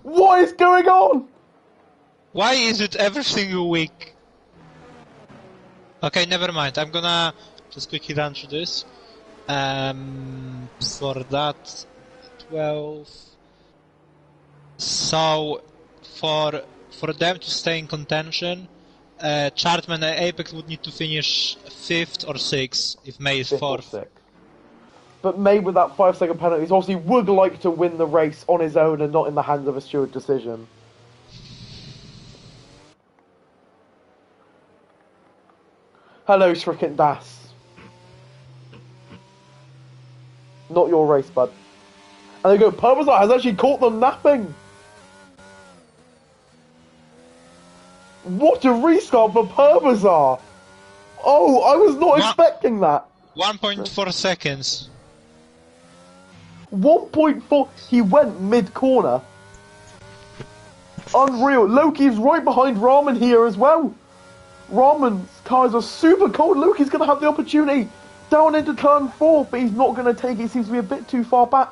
What is going on? Why is it every single week? Okay, never mind. I'm gonna just quickly run through this. For that, 12. So, for them to stay in contention, Chartman and Apex would need to finish 5th or 6th if May is 4th. But May, with that 5-second penalty, obviously would like to win the race on his own and not in the hands of a steward decision. Hello, Shriken Das. Not your race, bud. And they go, Purbazar has actually caught them napping. What a restart for Purbazar. Oh, I was not expecting that. 1.4 seconds. 1.4. He went mid-corner. Unreal. Loki's right behind Ramen here as well. Ramen's tyres are super cold. Loki's going to have the opportunity down into turn 4, but he's not going to take it. He seems to be a bit too far back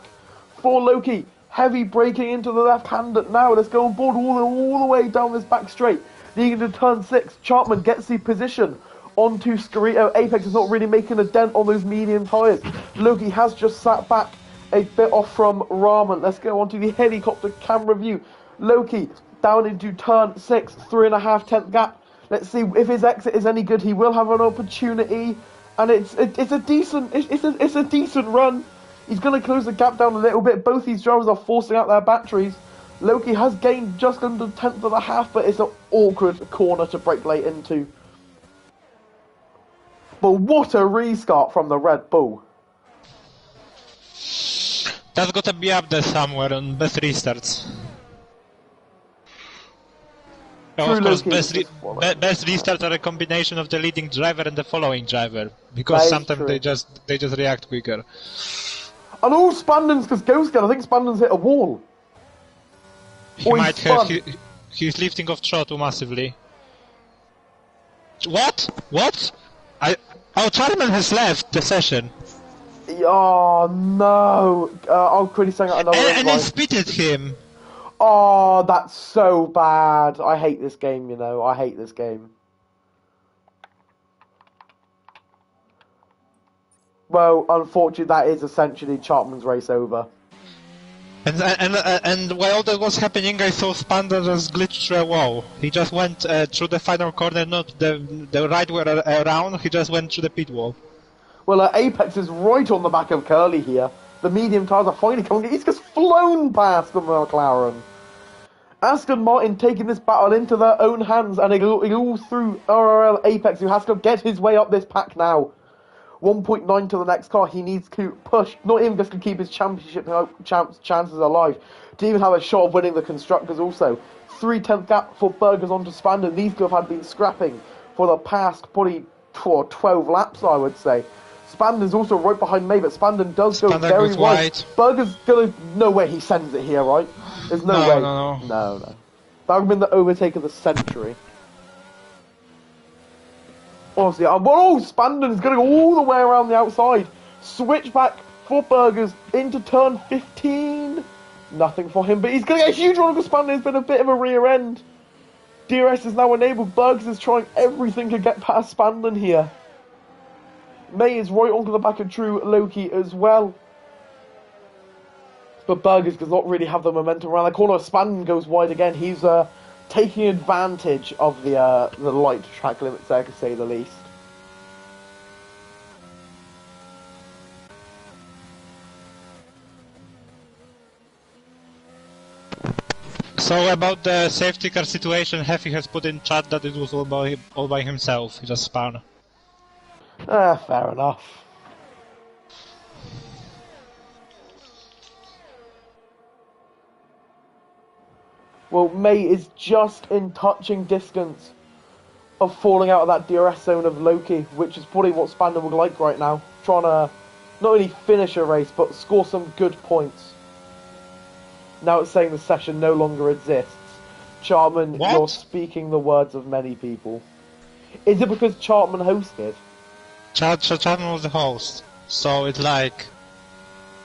for Loki. Heavy braking into the left hand now. Let's go on board all the way down this back straight. Leading into turn 6. Chartman gets the position onto Scarito. Apex is not really making a dent on those medium tyres. Loki has just sat back a bit off from Ramen. Let's go on to the helicopter camera view. Loki down into turn 6, 3.5 tenth gap. Let's see if his exit is any good. He will have an opportunity and it's a decent it's a decent run. He's going to close the gap down a little bit. Both these drivers are forcing out their batteries. Loki has gained just under 10th of a half, but it's an awkward corner to brake late into. But what a restart from the Red Bull. That's gotta be up there somewhere on best restarts. Oh, of course, best restarts are a combination of the leading driver and the following driver, because sometimes they just react quicker. And all Spandon's because Ghostgun, I think Spandon's hit a wall. He might have. He's lifting off throttle massively. What? What? Charman has left the session. Oh no! I'll quickly sing out another. And he spitted him. Oh, that's so bad. I hate this game. You know, I hate this game. Well, unfortunately, that is essentially Chartman's race over. And while that was happening, I saw Spandon just glitch through a wall. He just went through the final corner, not the right way around. He just went through the pit wall. Well, Apex is right on the back of Curly here. The medium tires are finally coming. He's just flown past the McLaren. Aston Martin taking this battle into their own hands, and it all through GRL Apex, who has to get his way up this pack now. 1.9 to the next car. He needs to push, not even just to keep his championship chances alive, to even have a shot of winning the constructors also. 3/10 gap for Burgers onto Spandon. These two have been scrapping for the past probably 12 laps, I would say. Spandon's also right behind May, but Spandon does go very wide. Burger's gonna no way he sends it here, right? There's no way. No. That would have been the overtake of the century. Honestly, Spandon's going to go all the way around the outside. Switch back for Burgers into turn 15. Nothing for him, but he's going to get a huge run because Spandon's been a bit of a rear end. DRS is now enabled. Burgers is trying everything to get past Spandon here. May is right onto the back of True Loki as well. But Burgers does not really have the momentum around the corner. Spandon goes wide again. He's taking advantage of the light track limits there, to say the least. So about the safety car situation, Heffy has put in chat that it was all by himself. He just spun. Fair enough. Well, May is just in touching distance of falling out of that DRS zone of Loki, which is probably what Spandon would like right now. Trying to not only finish a race, but score some good points. Now it's saying the session no longer exists. Chartman, you're speaking the words of many people. Is it because Chartman hosted? Chartman was the host. So it's like...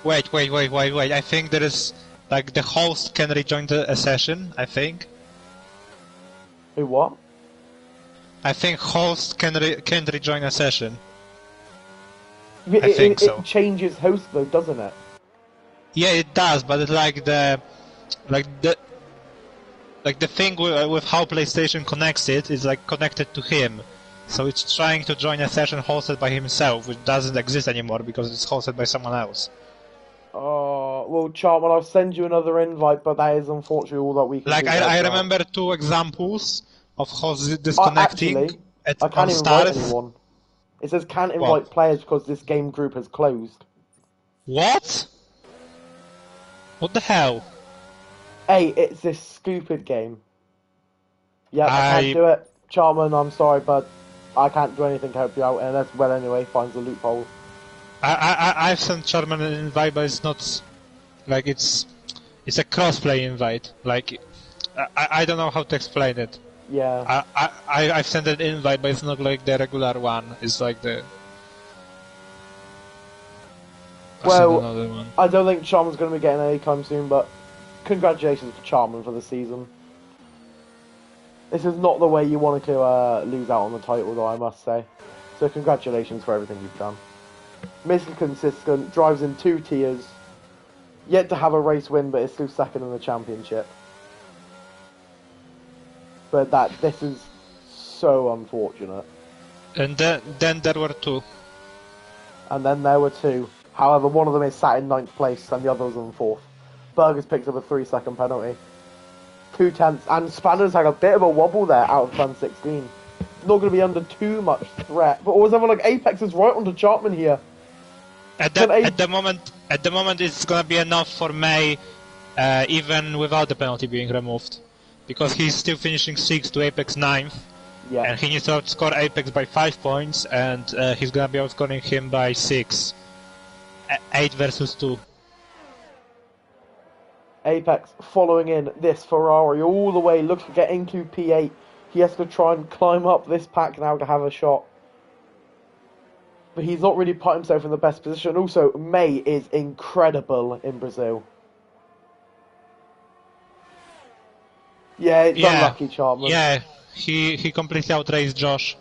Wait. I think there is... Like, the host can rejoin a session, I think. Who, what? I think host can rejoin a session. I think so. It changes host, though, doesn't it? Yeah, it does, but it's like the thing with how PlayStation connects it is like connected to him. So it's trying to join a session hosted by himself, which doesn't exist anymore because it's hosted by someone else. Oh, well, Chartman, I'll send you another invite, but that is unfortunately all that we can do. I remember 2 examples of hosts disconnecting I can't invite anyone. It says can't invite players because this game group has closed. What? What the hell? Hey, it's this stupid game. Yeah, I can't do it. Chartman, I'm sorry, but I can't do anything to help you out, and that's well anyway, finds a loophole. I've sent Chartman an invite, but it's not like it's a crossplay invite. Like I don't know how to explain it. Yeah. I've sent an invite, but it's not like the regular one. It's like the. Well, I don't think Chartman's going to be getting anytime soon, but congratulations to Chartman for the season. This is not the way you wanted to lose out on the title, though, I must say. So congratulations for everything you've done. Mr. Consistent, drives in 2 tiers. Yet to have a race win, but is still second in the championship. But this is so unfortunate. And then there were 2. And then there were two. However, one of them is sat in 9th place and the other was in 4th. Burgers picks up a 3-second penalty. 2/10, and Spanner's had a bit of a wobble there out of turn 16. Not going to be under too much threat, but always ever like Apex is right onto Chartman here. At the moment, it's gonna be enough for May, even without the penalty being removed, because he's still finishing 6th to Apex 9th, Yeah. and he needs to outscore Apex by 5 points, and he's gonna be outscoring him by 6. 8 versus 2. Apex following in this Ferrari all the way, looks to get into P8. He has to try and climb up this pack now to have a shot. But he's not really put himself in the best position. Also, May is incredible in Brazil. Yeah, it's unlucky, Chartman. Yeah, he completely outraced Josh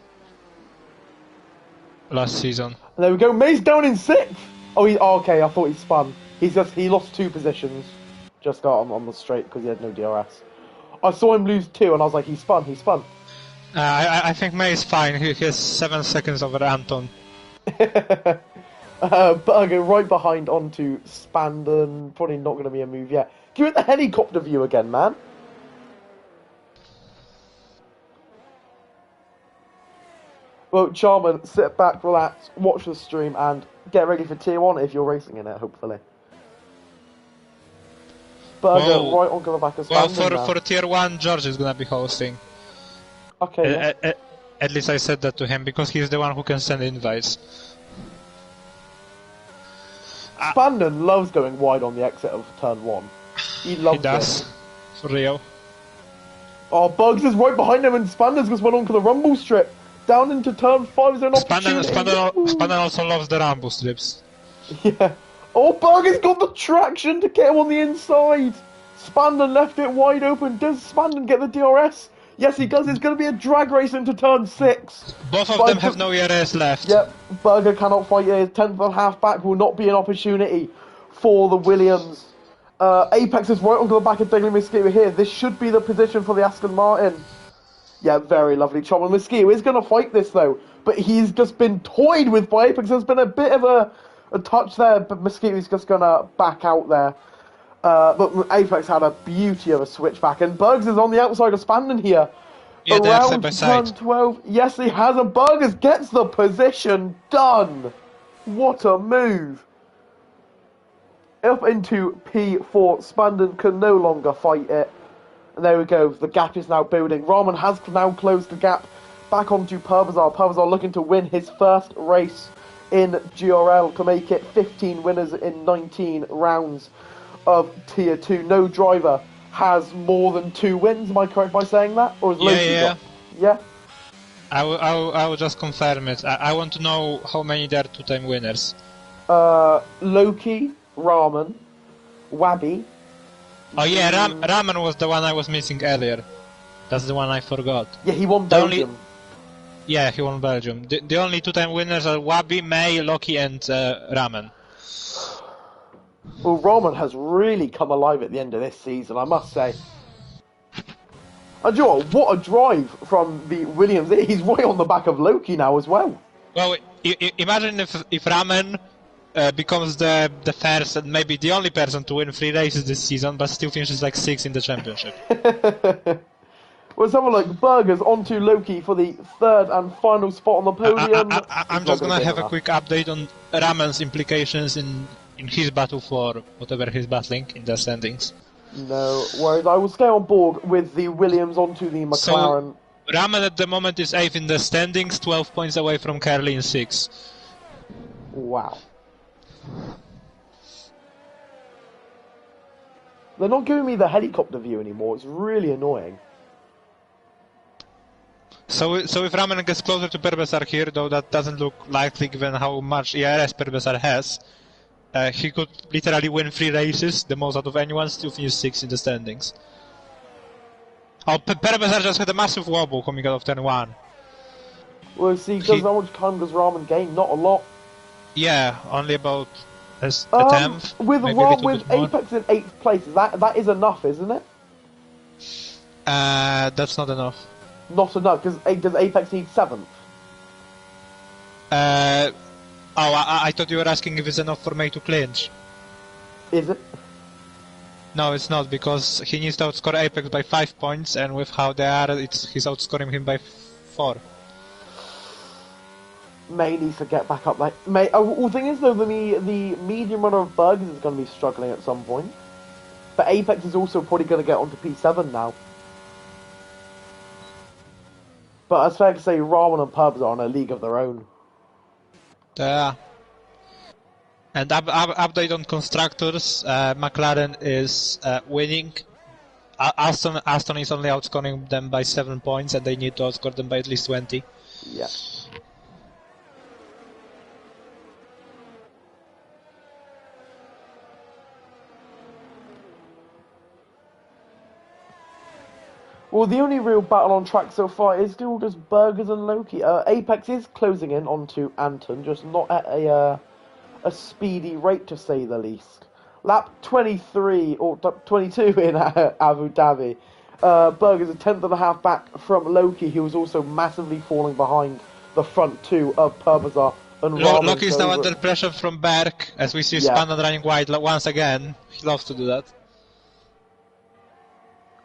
last season. And there we go, May's down in 6th! Oh, okay, I thought he spun. He lost 2 positions. Just got on the straight because he had no DRS. I saw him lose 2 and I was like, he spun. I think May is fine. He has 7 seconds over Anton. Burger right behind onto Spandon. Probably not going to be a move yet. Give it the helicopter view again, man. Well, Charman, sit back, relax, watch the stream, and get ready for Tier 1 if you're racing in it, hopefully. Burger right onto the back of Spandon now. For Tier 1, George is gonna be hosting. Okay. At least I said that to him, because he's the one who can send invites. Spandon loves going wide on the exit of turn 1. He loves He does. it. For real. Oh, Bugs is right behind him and Spandon's just went onto the rumble strip. Down into turn 5 is an opportunity. Spandon also loves the rumble strips. Yeah. Oh, Burger's got the traction to get him on the inside. Spandon left it wide open. Does Spandon get the DRS? Yes, he does. It's going to be a drag race into turn 6. Both of them have no ERS left. Yep, Burger cannot fight it. His 10th and half back will not be an opportunity for the Williams. Apex is right onto the back of Daily Mosquito here. This should be the position for the Aston Martin. Yeah, very lovely chop. And Mosquito is going to fight this, though. But he's just been toyed with by Apex. There's been a bit of a touch there, but Mosquito's just going to back out there. But Apex had a beauty of a switchback. And Bugs is on the outside of Spandon here. Yeah, Around side by turn side. 12. Yes, he has. And Burgers gets the position done. What a move. Up into P4. Spandon can no longer fight it. And there we go. The gap is now building. Rahman has now closed the gap back onto Purbazar. Purbazar looking to win his first race in GRL to make it 15 winners in 19 rounds of Tier 2. No driver has more than 2 wins. Am I correct by saying that? Or is Loki got? Yeah? I will just confirm it. I want to know how many there are 2-time winners. Loki, Rahman, Wabi. Oh yeah, Ramen was the one I was missing earlier. That's the one I forgot. Yeah, he won Belgium. Yeah, he won Belgium. The only 2-time winners are Wabi, May, Loki, and Ramen. Well, Rahman has really come alive at the end of this season, I must say. And you know what a drive from the Williams. He's right on the back of Loki now as well. Well, imagine if Ramen becomes the first and maybe the only person to win 3 races this season, but still finishes like 6th in the championship. Let's have a look. Burgers onto Loki for the 3rd and final spot on the podium. I'm just gonna have a quick update on Ramen's implications in his battle for whatever he's battling in the standings. No worries. I will stay on board with the Williams onto the McLaren. So, Ramen at the moment is 8th in the standings, 12 points away from Curly in 6th. Wow. They're not giving me the helicopter view anymore. It's really annoying. So if Ramen gets closer to Perbesar here, though that doesn't look likely given how much ERS Perbesar has, he could literally win 3 races, the most out of anyone, still finish 6th in the standings. Oh, Perbesar just had a massive wobble coming out of turn 1. Well, see, how much time does Rahman gain? Not a lot. Yeah, only about a 10th. With Apex in 8th place, that is enough, isn't it? That's not enough. Not enough, because does Apex need 7th? Oh, I thought you were asking if it's enough for May to clinch. Is it? No, it's not, because he needs to outscore Apex by 5 points, and with how they are, he's outscoring him by 4. May needs to get back up. Like May. The thing is though, the medium runner of Bugs is going to be struggling at some point. But Apex is also probably going to get onto P7 now. But it's fair to say Ramen and Pubs are on a league of their own. Yeah. And update on constructors, McLaren is winning. Aston is only outscoring them by 7 points, and they need to outscore them by at least 20. Yeah. Well, the only real battle on track so far is still just Burgers and Loki. Apex is closing in onto Anton, just not at a speedy rate to say the least. Lap 23 or 22 in Abu Dhabi. Burgers a tenth and a half back from Loki, who was also massively falling behind the front two of Purbazar and Ramen. Loki is now under pressure from Berg, as we see Spanner running wide once again. He loves to do that.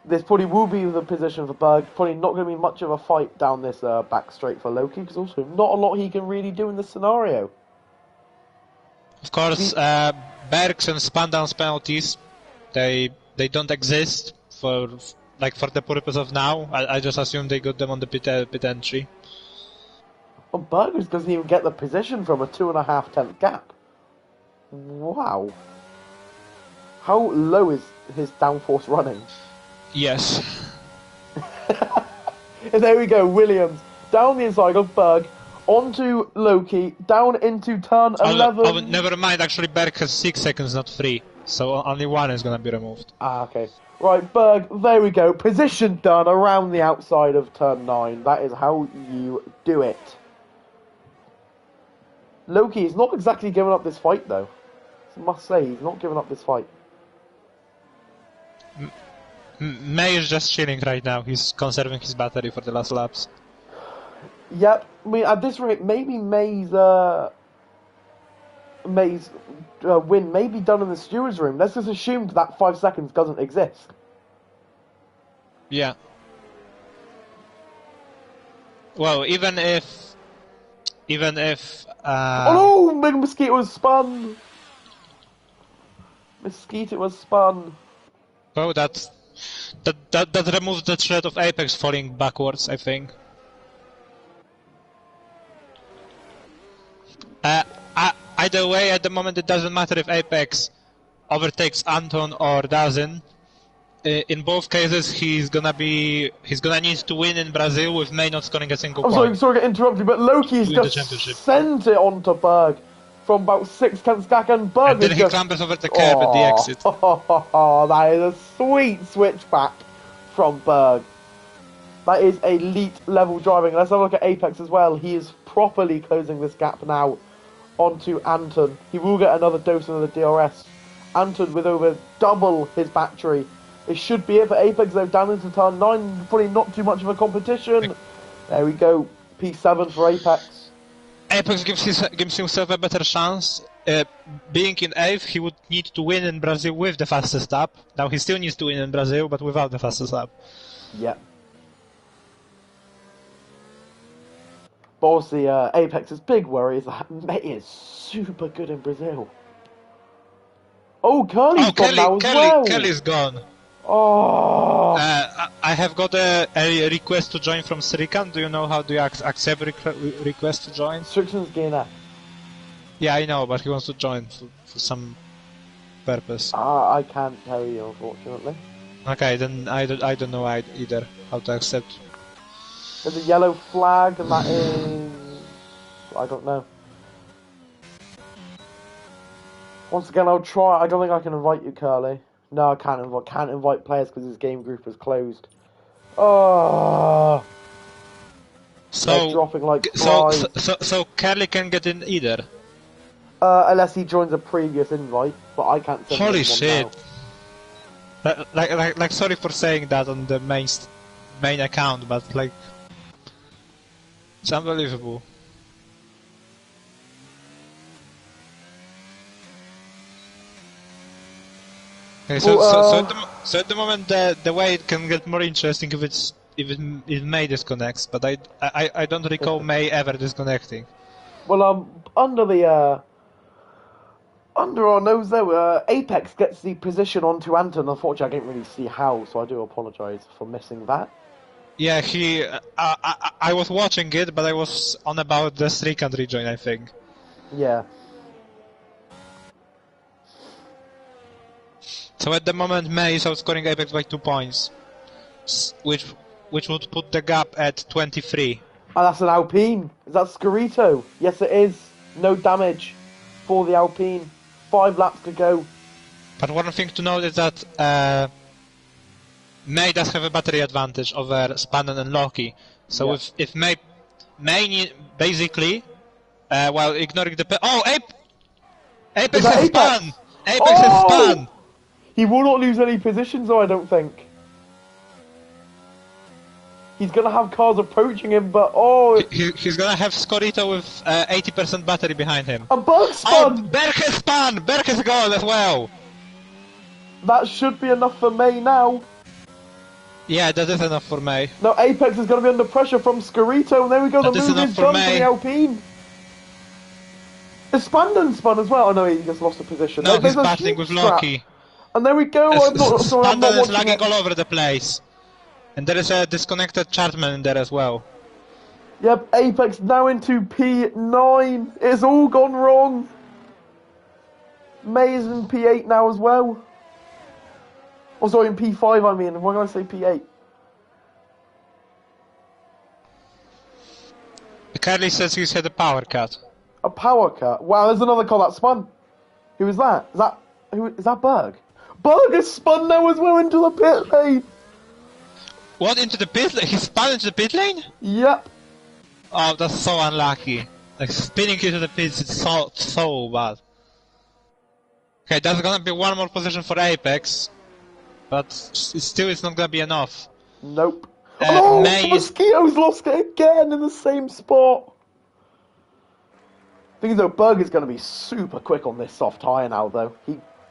This probably will be the position for Berg. Probably not going to be much of a fight down this back straight for Loki, because also not a lot he can really do in this scenario. Of course, Berg's and Spandown's penalties, they don't exist for the purpose of now. I just assume they got them on the pit entry. Well, Burgers doesn't even get the position from a 2.5 tenth gap. Wow. How low is his downforce running? Yes. And there we go, Williams down the inside of Berg, onto Loki, down into turn 11. Oh, never mind, actually Berg has 6 seconds, not 3, so only 1 is gonna be removed. Ah, okay. Right, Berg, there we go, position done around the outside of turn 9. That is how you do it. Loki is not exactly giving up this fight, though. I must say, he's not giving up this fight. May is just chilling right now. He's conserving his battery for the last laps. Yep. I mean, at this rate, maybe May's win may be done in the steward's room. Let's just assume that 5 seconds doesn't exist. Yeah. Well, even if... Oh no! Big Mosquito was spun! Mosquito was spun. Oh, that removes the threat of Apex falling backwards, I think. Either way, at the moment it doesn't matter if Apex overtakes Anton or doesn't. In both cases, he's gonna need to win in Brazil with May not scoring a single point. Sorry to interrupt you, but Loki's just sent it onto Berg from about 6 tenths back, and Berg and then he clambers over the curb at the exit. That is a sweet switchback from Berg. That is elite level driving. Let's have a look at Apex as well. He is properly closing this gap now onto Anton. He will get another dose of the DRS. Anton with over double his battery. It should be it for Apex though, down into turn 9. Probably not too much of a competition. There we go. P7 for Apex. Apex gives himself a better chance. Being in 8th, he would need to win in Brazil with the fastest lap. Now he still needs to win in Brazil, but without the fastest lap. Yeah. But also, Apex's big worry is that May is super good in Brazil. Oh, Curly's gone now as well. Curly's gone. Oh. I have got a request to join from Srikan. Do you know how do you accept request to join? Striction's gainer. Yeah, I know, but he wants to join for some purpose. I can't tell you, unfortunately. Okay, then I don't know either how to accept. There's a yellow flag, and that is... I don't know. Once again, I'll try. I don't think I can invite you, Curly. No, I can't invite players because his game group is closed. Oh. So dropping like flies. So Curly can get in either. Unless he joins a previous invite, but I can't send Holy him shit! Now. Like, sorry for saying that on the main account, but like, it's unbelievable. Okay, Well, so at the moment the way it can get more interesting if May disconnects, but I don't recall May ever disconnecting. well, under our nose though, Apex gets the position onto Anton. Unfortunately, I didn't really see how, so I do apologise for missing that. Yeah, I was watching it, but I was on about the Strickland rejoin, I think. Yeah. So at the moment, May is outscoring Apex by 2 points, which would put the gap at 23. And that's an Alpine. Is that Scarito? Yes, it is. No damage for the Alpine. 5 laps to go. But one thing to note is that May does have a battery advantage over Spannen and Loki. So Yeah. if May basically, while ignoring the Apex Is that has Apex? spun! Apex has spun! He will not lose any positions though, I don't think. He's going to have cars approaching him, but He's gonna have Scorito with 80% battery behind him. a bug Oh, spun! Berk has spun! Berk has gone as well! That should be enough for May now. Yeah, that is enough for May. Now Apex is going to be under pressure from Scarito, and there we go, the That is move enough is for done for May. the Alpine. Is Spandon spun as well? Oh no, he just lost a position. No, There's he's a battling huge with scrap. Loki. And there we go, I'm not Spannen is watching lagging it. all over the place. And there is a disconnected Chartman in there as well. Yep, Apex now into P9. It's all gone wrong. May's in P8 now as well. Oh, sorry, in P5 I mean. Why did I say P8? Curly says he's had a power cut. A power cut. Wow, there's another car that spun. Who is that? Is that Berg? Berg has spun now as well into the pit lane. What, into the pit lane? He spun into the pit lane? Yep. Oh, that's so unlucky. Like, spinning into the pits is so bad. Okay, there's gonna be one more position for Apex, but still it's not gonna be enough. Nope. Oh, May is... Mosquito's lost it again in the same spot. Thing is though, Berg is going to be super quick on this soft tyre now though.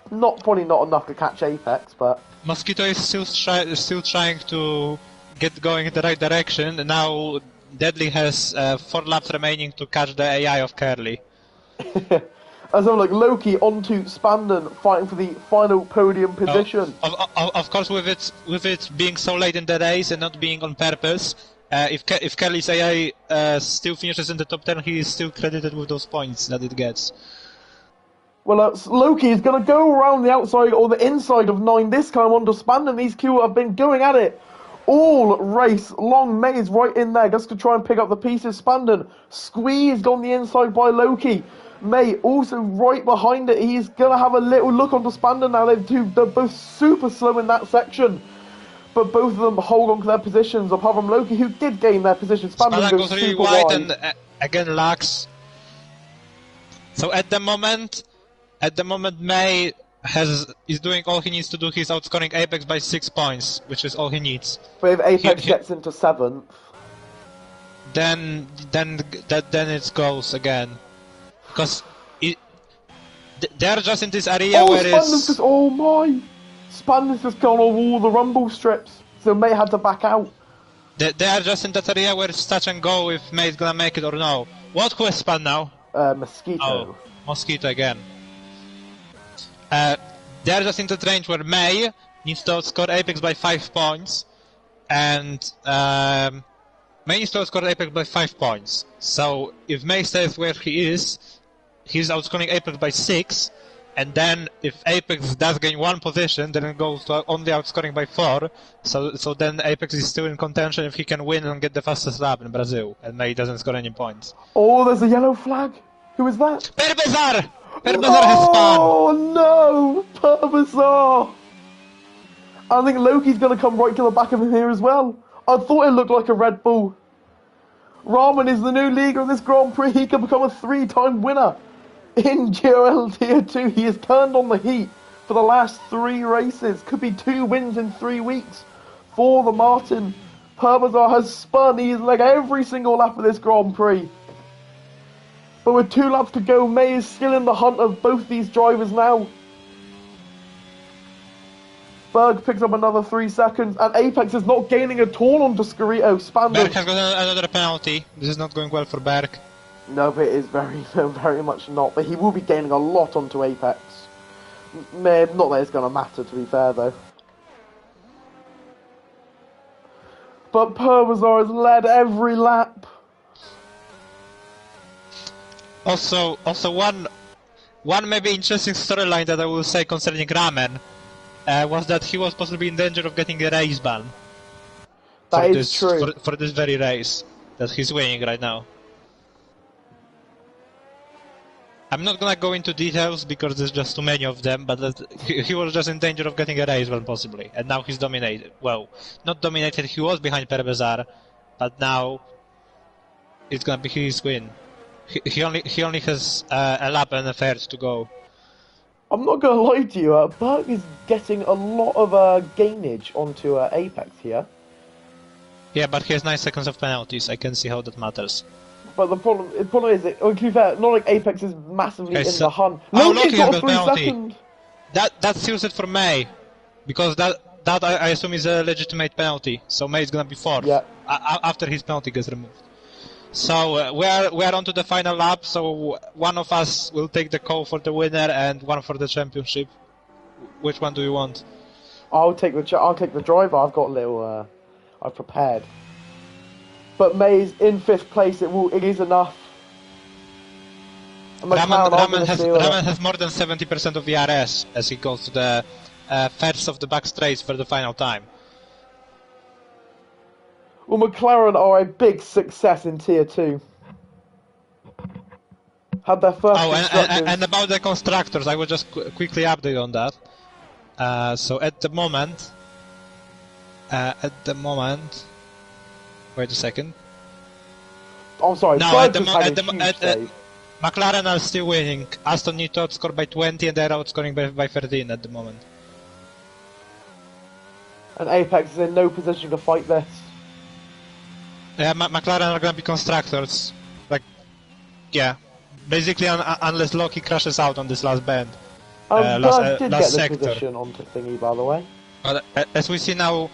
Probably not enough to catch Apex, but... Mosquito is still trying to get going in the right direction, and now Deadly has 4 laps remaining to catch the AI of Curly. As I'm like Loki onto Spandon, fighting for the final podium position. Of course, with it being so late in the race and not being on purpose, if Curly's AI still finishes in the top 10, he is still credited with those points that it gets. Well, Loki is going to go around the outside or the inside of 9 this time onto Spandon. These two have been going at it all race long. May is right in there just to try and pick up the pieces. Spandon squeezed on the inside by Loki. May also right behind it. He's going to have a little look onto Spandon now. They're both super slow in that section. But both of them hold on to their positions, apart from Loki, who did gain their position. Spandon goes really super wide wide. And again lags. So at the moment May is doing all he needs to do. He's outscoring Apex by 6 points, which is all he needs. But if Apex gets into 7th... Then it goes again. Because they're just in this area where it's... Oh my! Spandon's just gone over all the rumble strips, so May had to back out. They are just in that area where it's touch and go if May is gonna make it or no. Who has spun now? Mosquito. Oh, Mosquito again. They're just in that range where May needs to outscore Apex by 5 points, and May needs to outscore Apex by 5 points. So if May stays where he is, he's outscoring Apex by 6, and then if Apex does gain 1 position, then it goes to only outscoring by 4, so then Apex is still in contention if he can win and get the fastest lap in Brazil, and May doesn't score any points. Oh, there's a yellow flag! Who is that? Perbazar! Perbazar has spun! Oh no! Perbazar! I think Loki's going to come right to the back of him here as well. I thought it looked like a Red Bull. Rahman is the new leader of this Grand Prix. He can become a 3-time winner in GRL Tier 2. He has turned on the heat for the last 3 races. Could be 2 wins in 3 weeks for the Martin. Perbazar has spun. He's like every single lap of this Grand Prix. But with 2 laps to go, May is still in the hunt of both these drivers now. Berg picks up another 3 seconds, and Apex is not gaining at all onto Scarito. Berg Spandam. has got another penalty. This is not going well for Berg. No, but it is very, very much not. But he will be gaining a lot onto Apex. Not that it's going to matter, to be fair, though. But Purvazar has led every lap. Also one maybe interesting storyline that I will say concerning Ramen was that he was possibly in danger of getting a race ban. That is true. For this very race that he's winning right now. I'm not gonna go into details because there's just too many of them, but he was just in danger of getting a race ban possibly, and now he's dominated. Well, not dominated, he was behind Perbezar, but now it's gonna be his win. He only has a lap and a third to go. I'm not going to lie to you, Berg is getting a lot of gainage onto Apex here. Yeah, but he has 9 seconds of penalties. I can see how that matters. But the problem is, to be fair, not like Apex is massively in the hunt. Loki's got a got penalty. 3-second. That seals it for May, because that I assume is a legitimate penalty. So May is gonna be fourth. Yeah. After his penalty gets removed. So we are on to the final lap. So one of us will take the call for the winner and one for the championship. Which one do you want? I'll take the driver. I've got a little. I've prepared. But May's in 5th place. It is enough. Raman has more than 70% of the RS as he goes to the first of the back straights for the final time. Well, McLaren are a big success in Tier 2. Had their first and about the constructors, I will just quickly update on that. So at the moment, wait a second. I'm sorry. No, at the McLaren are still winning. Aston need to outscore by 20 and they're outscoring by 13 at the moment. And Apex is in no position to fight this. Yeah, McLaren are gonna be constructors. Like, yeah. Basically, unless Loki crashes out on this last bend. Berg did last get sector. the position onto thingy, by the way. But as we see now,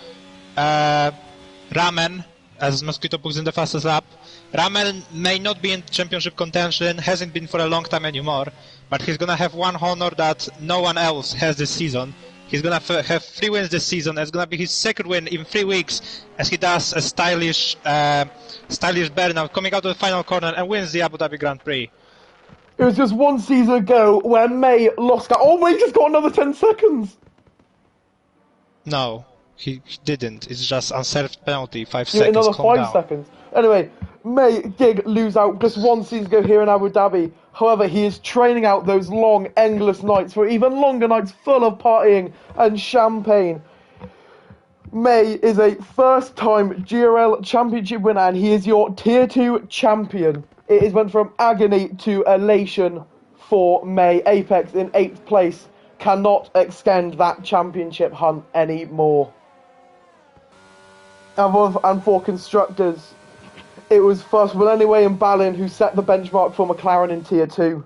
Ramen, as Mosquito puts in the fastest lap, Ramen may not be in championship contention, hasn't been for a long time anymore, but he's gonna have one honor that no one else has this season. He's gonna have 3 wins this season. It's gonna be his 2nd win in 3 weeks, as he does a stylish burnout, coming out of the final corner and wins the Abu Dhabi Grand Prix. It was just 1 season ago where May lost. Oh, May just got another 10 seconds. No, he didn't. It's just unserved penalty. 5 seconds. Another 5 seconds. Anyway, May did lose out just 1 season ago here in Abu Dhabi. However, he is training out those long, endless nights for even longer nights full of partying and champagne. May is a first-time GRL championship winner, and he is your Tier 2 champion. It went from agony to elation for May. Apex in 8th place cannot extend that championship hunt anymore. And for constructors, it was first Willenway and Ballin who set the benchmark for McLaren in Tier 2.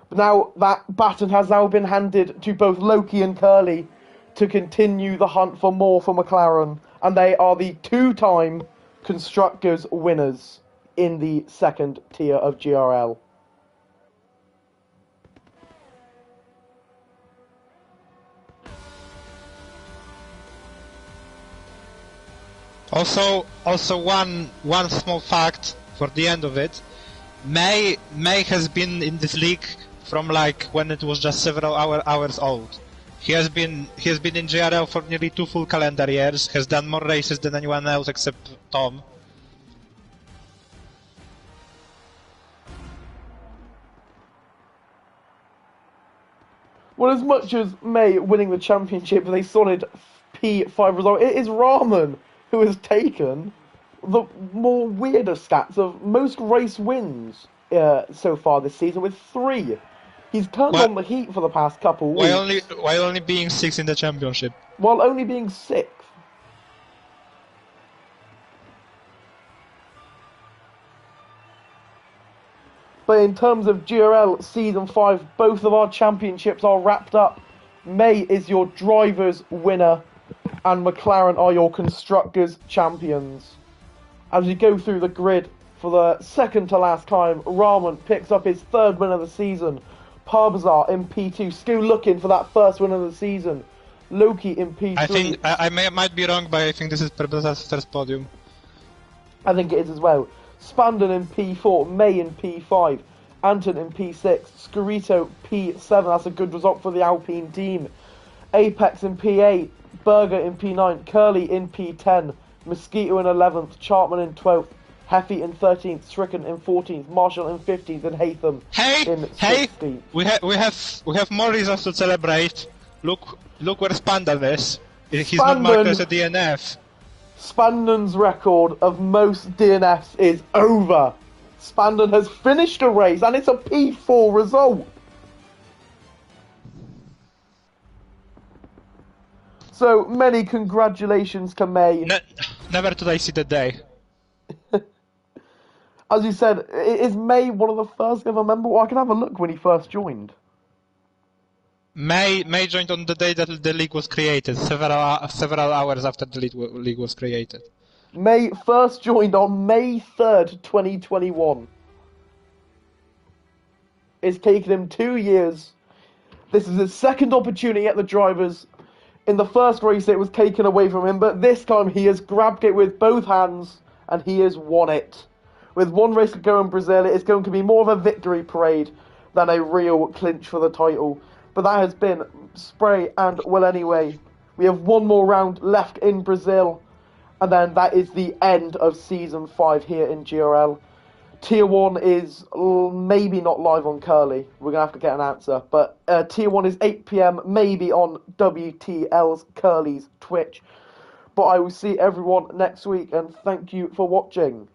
But now that baton has now been handed to both Loki and Curly to continue the hunt for more for McLaren. And they are the 2-time constructors winners in the 2nd tier of GRL. Also one small fact for the end of it. May has been in this league from like when it was just several hours old. He has been in GRL for nearly 2 full calendar years. Has done more races than anyone else except Tom. Well, as much as May winning the championship with a solid P5 result, it is Rahman who has taken the more weirder stats of most race wins so far this season with 3. He's turned on the heat for the past couple weeks. While only being 6th in the championship. While only being 6th. But in terms of GRL Season 5, both of our championships are wrapped up May is your drivers' winner, and McLaren are your constructors' champions. As we go through the grid for the second to last time, Rahman picks up his third win of the season. Parbazar in P2, still looking for that first win of the season. Loki in P3. I think might be wrong, but I think this is Parbazar's first podium. I think it is as well. Spandon in P4, May in P5, Anton in P6, Scorito P7. That's a good result for the Alpine team. Apex in P8, Berger in P9, Curly in P10, Mosquito in 11th, Chartman in 12th, Heffy in 13th, Stricken in 14th, Marshall in 15th, and Hatham in 16th. We have more reasons to celebrate. Look where Spandon is. He's not marked as a DNF. Spandon's record of most DNFs is over. Spandon has finished a race, and it's a P4 result. So many congratulations to May. Never did I see the day. As you said, is May one of the first ever member? Well, I can have a look when he first joined. May joined on the day that the league was created, several hours after the league was created. May first joined on May 3rd, 2021. It's taken him 2 years. This is his second opportunity at the drivers. In the first race, it was taken away from him, but this time he has grabbed it with both hands, and he has won it. With one race to go in Brazil, it is going to be more of a victory parade than a real clinch for the title. But that has been Spray and Well Anyway. We have one more round left in Brazil, and then that is the end of Season 5 here in GRL. Tier 1 is maybe not live on Curly. We're going to have to get an answer. But Tier 1 is 8 PM, maybe on WTL's Curly's Twitch. But I will see everyone next week, and thank you for watching.